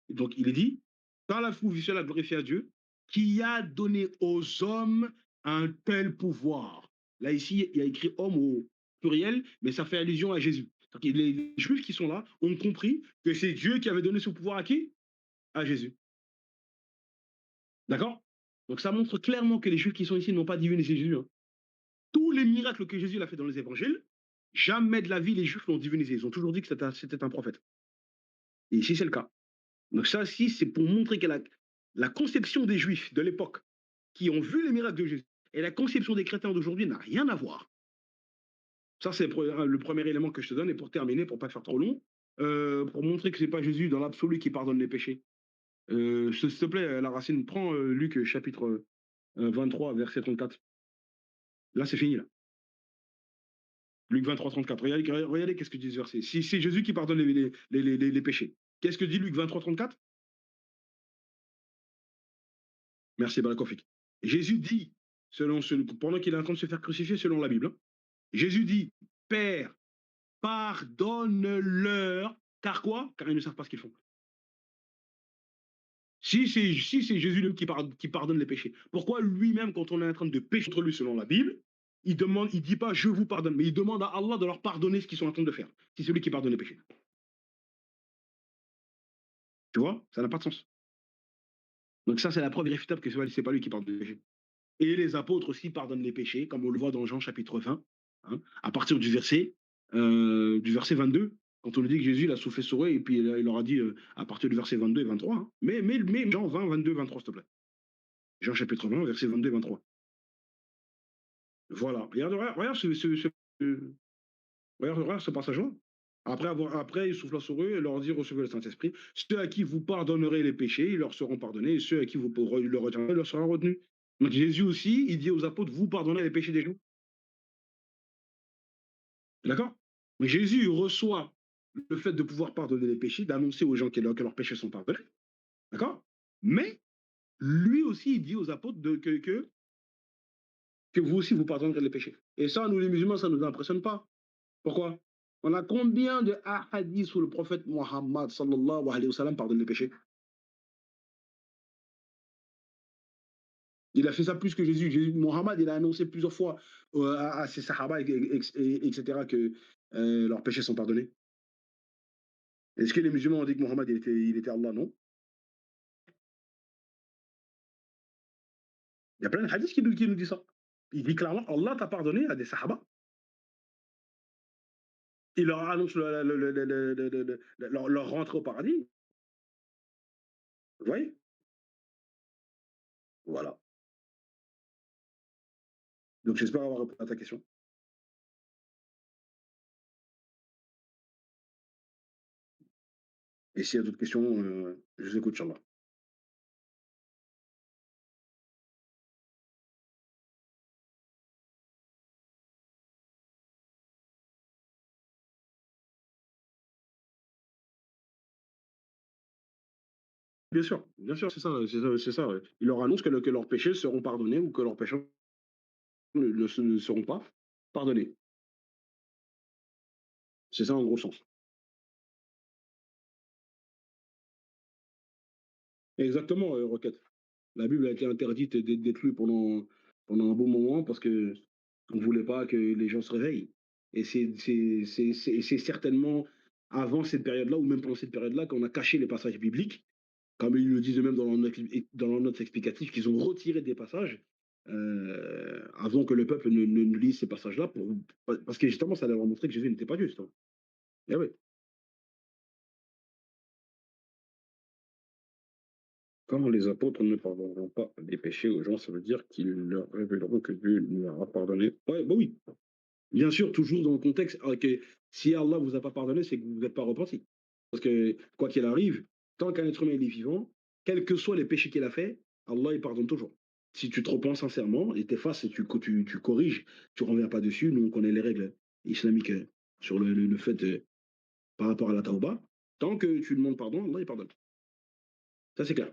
Donc, il est dit, quand la foule vit cela, glorifia Dieu, qui a donné aux hommes un tel pouvoir. Là, ici, il y a écrit homme au pluriel, mais ça fait allusion à Jésus. Donc, les Juifs qui sont là ont compris que c'est Dieu qui avait donné ce pouvoir à qui? À Jésus. D'accord? Donc, ça montre clairement que les Juifs qui sont ici n'ont pas divinisé Jésus. Hein. Tous les miracles que Jésus a fait dans les évangiles, jamais de la vie les Juifs l'ont divinisé. Ils ont toujours dit que c'était un prophète. Et ici, c'est le cas. Donc ça aussi, c'est pour montrer que la conception des Juifs de l'époque qui ont vu les miracles de Jésus et la conception des chrétiens d'aujourd'hui n'a rien à voir. Ça, c'est le premier élément que je te donne. Et pour terminer, pour ne pas faire trop long, pour montrer que ce n'est pas Jésus dans l'absolu qui pardonne les péchés. S'il te plaît, la racine, prends Luc chapitre 23, verset 34. Là, c'est fini. Là. Luc 23, 34. Regardez qu'est-ce que dit ce verset. Si c'est Jésus qui pardonne les péchés, qu'est-ce que dit Luc 23, 34? Merci, Balakofik. Jésus dit, pendant qu'il est en train de se faire crucifier selon la Bible, hein, Jésus dit, Père, pardonne-leur, car quoi? Car ils ne savent pas ce qu'ils font. Si c'est Jésus lui qui pardonne les péchés, pourquoi lui-même, quand on est en train de pécher contre lui selon la Bible, il dit pas je vous pardonne, mais il demande à Allah de leur pardonner ce qu'ils sont en train de faire. C'est celui qui pardonne les péchés. Tu vois? Ça n'a pas de sens. Donc ça, c'est la preuve irréfutable que c'est pas lui qui pardonne les péchés. Et les apôtres aussi pardonnent les péchés, comme on le voit dans Jean chapitre 20, hein, à partir du verset 22, quand on nous dit que Jésus il a soufflé sur eux, et puis il leur a dit à partir du verset 22 et 23, hein, mais Jean 20, 22, 23, s'il te plaît. Jean chapitre 20, verset 22 et 23. Voilà, regarde ce passage-là. Après, il souffla sur eux et leur dit recevez le Saint-Esprit. Ceux à qui vous pardonnerez les péchés, ils leur seront pardonnés, et ceux à qui vous le retiendrez, leur seront retenus. Donc Jésus aussi, il dit aux apôtres, vous pardonnez les péchés des gens. D'accord. Mais Jésus il reçoit le fait de pouvoir pardonner les péchés, d'annoncer aux gens que leurs péchés sont pardonnés. D'accord. Mais lui aussi, il dit aux apôtres que vous aussi, vous pardonnerez les péchés. Et ça, nous les musulmans, ça ne nous impressionne pas. Pourquoi? On a combien de hadiths où le prophète Mohammed sallallahu alayhi wa sallam pardonne les péchés? Il a fait ça plus que Jésus. Mohammed, il a annoncé plusieurs fois à ses sahaba, etc., que leurs péchés sont pardonnés. Est-ce que les musulmans ont dit que Mohammed, il était Allah? Non. Il y a plein de hadiths qui nous disent ça. Il dit clairement, Allah t'a pardonné à des sahaba. Il leur annonce leur rentrée au paradis. Vous voyez? Voilà. Donc j'espère avoir répondu à ta question. Et s'il y a d'autres questions, je vous écoute, Inch'Allah. Bien sûr, c'est ça, ouais. Il leur annonce que leurs péchés seront pardonnés ou que leurs péchés ne seront pas pardonnés. C'est ça en gros sens. Exactement, Roquette. La Bible a été interdite d'être lue pendant un bon moment parce que on ne voulait pas que les gens se réveillent. Et c'est certainement avant cette période-là ou même pendant cette période-là qu'on a caché les passages bibliques, comme ils le disent eux-mêmes dans leur note explicative, qu'ils ont retiré des passages avant que le peuple ne lise ces passages-là, parce que justement, ça leur montrer que Jésus n'était pas juste. Hein. Eh oui. Quand les apôtres ne pardonneront pas des péchés aux gens, ça veut dire qu'ils leur révéleront que Dieu leur a pardonné. Ouais, bah oui, bien sûr, toujours dans le contexte que si Allah vous a pas pardonné, c'est que vous n'êtes pas repenti. Parce que quoi qu'il arrive, tant qu'un être humain il est vivant, quels que soient les péchés qu'il a fait, Allah il pardonne toujours. Si tu te repens sincèrement et t'effaces et tu corriges, tu ne reviens pas dessus, nous on connaît les règles islamiques sur le fait par rapport à la tauba, tant que tu demandes pardon, Allah il pardonne. Ça c'est clair.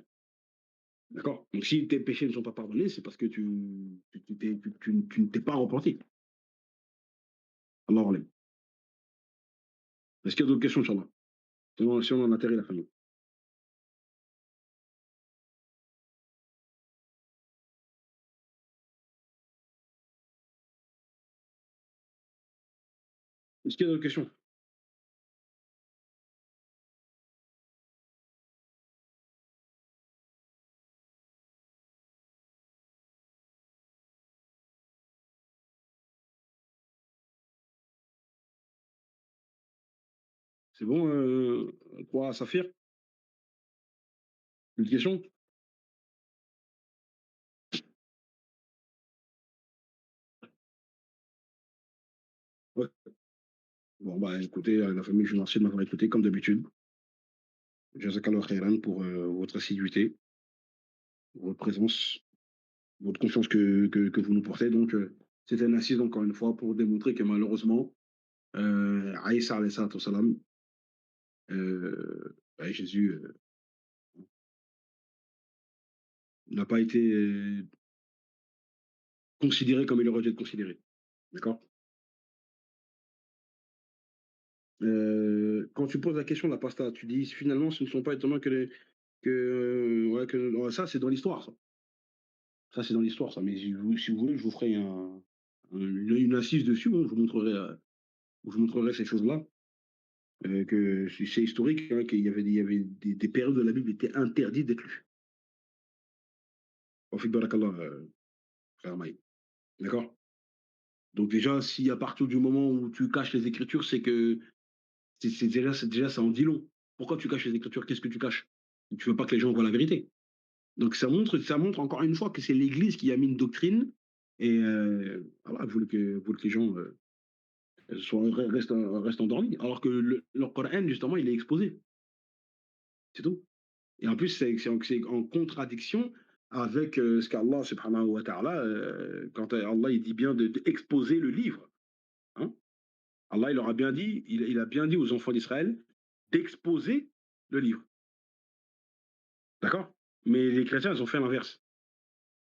D'accord. Donc si tes péchés ne sont pas pardonnés, c'est parce que tu ne t'es pas repenti. Allah alim. Est-ce qu'il y a d'autres questions, Inch'Allah? Sinon, si on en atterrit la famille. Est-ce qu'il y a d'autres questions? C'est bon, toi, Saphir? Une question? Ouais. Bon, bah écoutez, la famille, je vous remercie de m'avoir écouté, comme d'habitude. Jazakallah khairan pour votre assiduité, votre présence, votre confiance que vous nous portez. Donc, c'était un assise, encore une fois, pour démontrer que malheureusement, Aïssa alayhi salatu wassalam, Jésus, n'a pas été considéré comme il aurait dû être considéré. D'accord. Quand tu poses la question de la pasta, tu dis finalement ce ne sont pas étonnants ouais, ouais, ça c'est dans l'histoire, ça. Ça c'est dans l'histoire, ça. Mais si vous voulez, je vous ferai une assise dessus, hein, je vous montrerai ces choses-là. Que c'est historique, hein, qu'il y avait des périodes de la Bible qui étaient interdites d'être lues. Wa fik barakallah, frère Maï. D'accord. Donc déjà, si à partir du moment où tu caches les Écritures, c'est que c'est déjà ça en dit long. Pourquoi tu caches les Écritures? Qu'est-ce que tu caches? Tu veux pas que les gens voient la vérité. Donc ça montre encore une fois que c'est l'Église qui a mis une doctrine et voilà, voulait que les gens reste endormi. Alors que le Coran, justement, il est exposé. C'est tout. Et en plus, c'est en contradiction avec ce qu'Allah subhanahu wa ta'ala, quand Allah il dit bien d'exposer le livre. Hein. Allah il leur a bien dit, il a bien dit aux enfants d'Israël d'exposer le livre. D'accord. Mais les chrétiens, ils ont fait l'inverse.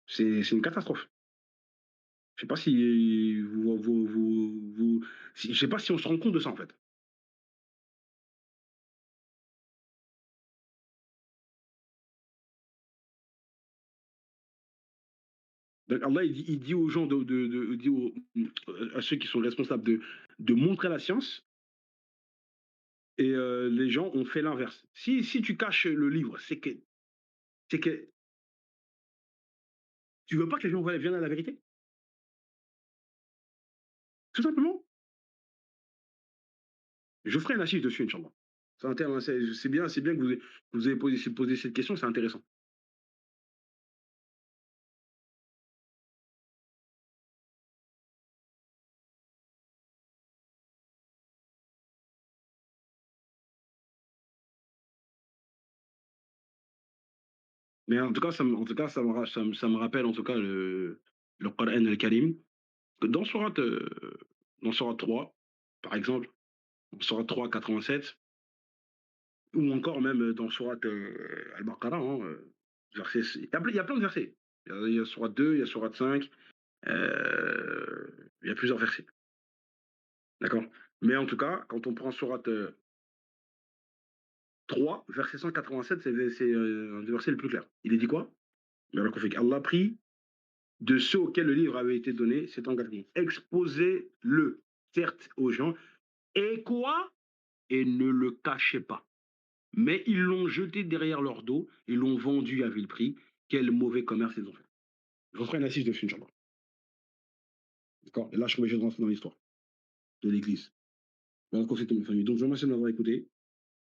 C'est une catastrophe. Je sais pas si je sais pas si on se rend compte de ça en fait. Donc Allah il dit aux gens il dit à ceux qui sont responsables de montrer la science et les gens ont fait l'inverse. Si tu caches le livre, c'est que tu veux pas que les gens viennent à la vérité, tout simplement. Je ferai un assise dessus, Inch'Allah. C'est bien que vous avez posé cette question, c'est intéressant. Mais en tout cas, ça me rappelle en tout cas le Coran al-Karim. Dans Surat, dans Surat 3, par exemple, Surat 3, 87, ou encore même dans Surat Al-Baqarah, hein, il y a plein de versets. Il y a Surat 2, il y a Surat 5, il y a plusieurs versets. D'accord. Mais en tout cas, quand on prend Surat 3, verset 187, c'est un des versets les plus clairs. Il est dit quoi? Alors qu'on fait qu'Allah prie de ceux auxquels le livre avait été donné, c'est engagé. Exposez-le, certes, aux gens, et quoi? Et ne le cachez pas. Mais ils l'ont jeté derrière leur dos, ils l'ont vendu à vil prix. Quel mauvais commerce ils ont fait. Je ferai une assise dessus, Inch'Allah. D'accord. Et là, je suis obligé de rentrer dans l'histoire de l'Église. Voilà, conflit de mes familles. Donc, je vous remercie de m'avoir écouté.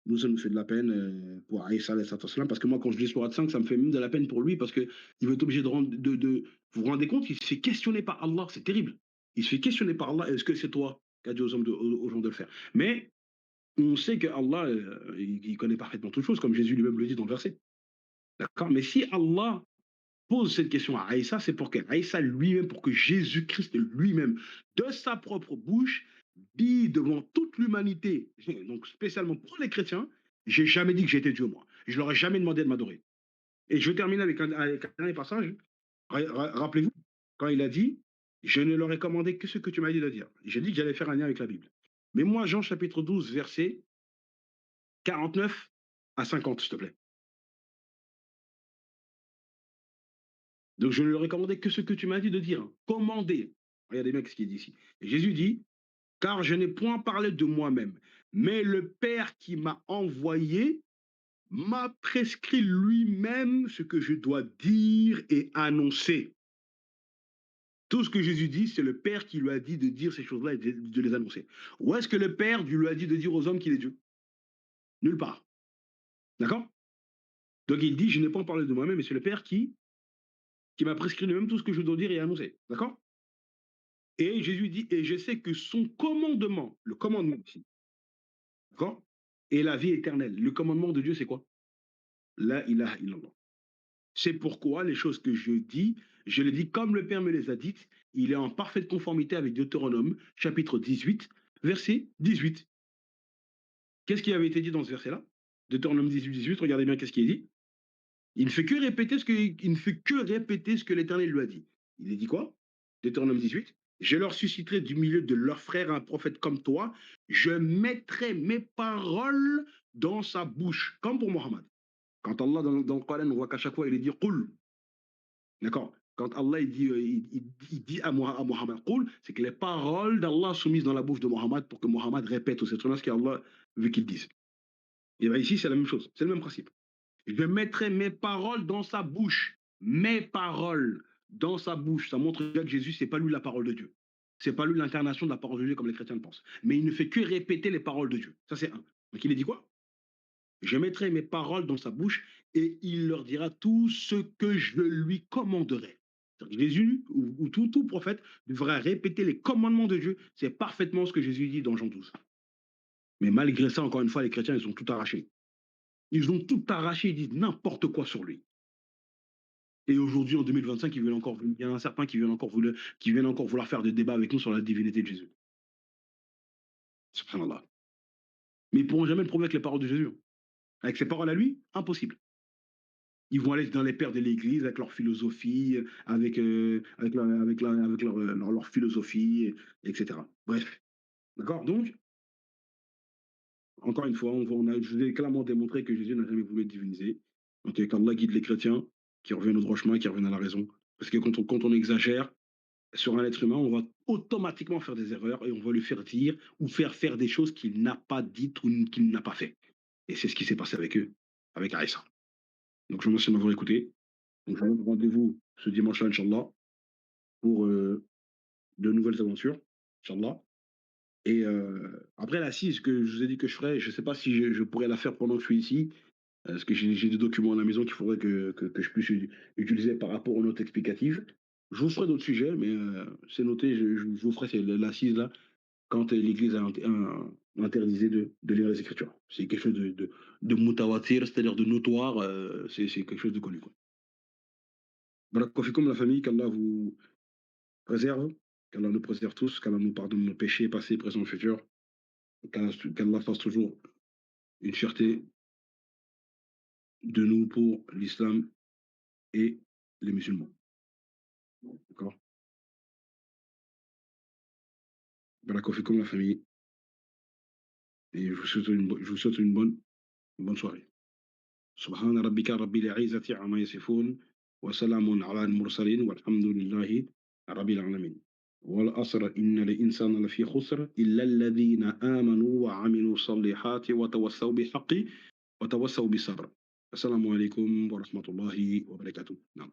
Nous, ça nous fait de la peine pour Aïssa, parce que moi, quand je lis Surat 5, ça me fait même de la peine pour lui, parce qu'il va être obligé vous vous rendez compte, il se fait questionner par Allah, c'est terrible. Il se fait questionner par Allah, est-ce que c'est toi qui as dit aux gens de le faire? Mais on sait que Allah, il connaît parfaitement toutes choses, comme Jésus lui-même le dit dans le verset. D'accord. Mais si Allah pose cette question à Aïssa, c'est pour qu'Aïssa lui-même, pour que Jésus-Christ lui-même, de sa propre bouche, dit devant toute l'humanité, donc spécialement pour les chrétiens, j'ai jamais dit que j'étais Dieu, moi. Je leur ai jamais demandé de m'adorer. Et je termine avec un dernier passage. Rappelez-vous, quand il a dit, je ne leur ai commandé que ce que tu m'as dit de dire. J'ai dit que j'allais faire un lien avec la Bible. Mais moi, Jean chapitre 12, verset 49 à 50, s'il te plaît. Donc je ne leur ai commandé que ce que tu m'as dit de dire. Commandez. Regardez bien ce qu'il dit ici. Et Jésus dit, car je n'ai point parlé de moi-même, mais le Père qui m'a envoyé m'a prescrit lui-même ce que je dois dire et annoncer. Tout ce que Jésus dit, c'est le Père qui lui a dit de dire ces choses-là et de les annoncer. Où est-ce que le Père lui a dit de dire aux hommes qu'il est Dieu? Nulle part. D'accord. Donc il dit, je n'ai pas parlé de moi-même, mais c'est le Père qui m'a prescrit lui-même tout ce que je dois dire et annoncer. D'accord. Et Jésus dit, et je sais que son commandement, le commandement ici, d'accord, est la vie éternelle. Le commandement de Dieu, c'est quoi? La ilaha illallah. C'est pourquoi les choses que je les dis comme le Père me les a dites. Il est en parfaite conformité avec Deutéronome, chapitre 18, verset 18. Qu'est-ce qui avait été dit dans ce verset-là? Deutéronome 18, 18, regardez bien qu'est-ce qui est dit. Il ne fait que répéter ce que l'Éternel lui a dit. Il a dit quoi? Deutéronome 18. Je leur susciterai du milieu de leurs frères un prophète comme toi. Je mettrai mes paroles dans sa bouche, comme pour Mohammed. Quand Allah, dans le Coran, on voit qu'à chaque fois, il est dit Qul. D'accord. Quand Allah il dit à Mohammed Qul, c'est que les paroles d'Allah sont mises dans la bouche de Mohammed pour que Mohammed répète aux êtres humains ce qu'Allah veut qu'il dise. Et bien ici, c'est la même chose. C'est le même principe. Je mettrai mes paroles dans sa bouche. Mes paroles dans sa bouche. Ça montre bien que Jésus, c'est pas lui la parole de Dieu. C'est pas lui l'incarnation de la parole de Dieu comme les chrétiens le pensent. Mais il ne fait que répéter les paroles de Dieu. Ça, c'est un. Donc il a dit quoi? Je mettrai mes paroles dans sa bouche et il leur dira tout ce que je lui commanderai. Jésus ou tout prophète devrait répéter les commandements de Dieu. C'est parfaitement ce que Jésus dit dans Jean 12. Mais malgré ça, encore une fois, les chrétiens, ils ont tout arraché. Ils ont tout arraché, ils disent n'importe quoi sur lui. Et aujourd'hui, en 2025, il y en a certains qui viennent encore vouloir faire des débats avec nous sur la divinité de Jésus. Subhanallah. Mais ils ne pourront jamais le prouver avec les paroles de Jésus. Avec ses paroles à lui, impossible. Ils vont aller dans les pères de l'Église avec leur philosophie, avec leur philosophie, etc. Bref. D'accord. Donc, encore une fois, je vous ai clairement démontré que Jésus n'a jamais voulu être divinisé. Donc, qu'Allah guide les chrétiens qui reviennent au droit chemin, qui reviennent à la raison. Parce que quand on exagère sur un être humain, on va automatiquement faire des erreurs et on va lui faire dire ou faire des choses qu'il n'a pas dites ou qu'il n'a pas fait. Et c'est ce qui s'est passé avec eux, avec Aïssa. Donc, je vous remercie de m'avoir écouté. Donc, je vous donne rendez-vous ce dimanche-là, Inch'Allah, pour de nouvelles aventures, Inch'Allah. Et après l'assise que je vous ai dit que je ferais, je ne sais pas si je pourrais la faire pendant que je suis ici, parce que j'ai des documents à la maison qu'il faudrait que je puisse utiliser par rapport aux notes explicatives. Je vous ferai d'autres sujets, mais c'est noté, je vous ferai l'assise là, quand l'Église a interdisé de lire les Écritures. C'est quelque chose de mutawatir, c'est-à-dire de notoire, c'est quelque chose de connu. Quoi. Voilà, comme la famille, qu'Allah vous préserve, qu'Allah nous préserve tous, qu'Allah nous pardonne nos péchés, passés, présents, futurs, qu'Allah fasse toujours une fierté de nous pour l'islam et les musulmans. D'accord. Voilà, comme la famille. Et je vous souhaite une bonne soirée. سبحان ربك رب العزة عما يصفون وسلام على المرسلين والحمد لله رب العالمين والأسر إن الإنسان لفي خسر إلا الذين آمنوا وعملوا الصالحات وتوسوا بالحق وتوسوا بالصبر السلام عليكم ورحمة الله وبركاته نعم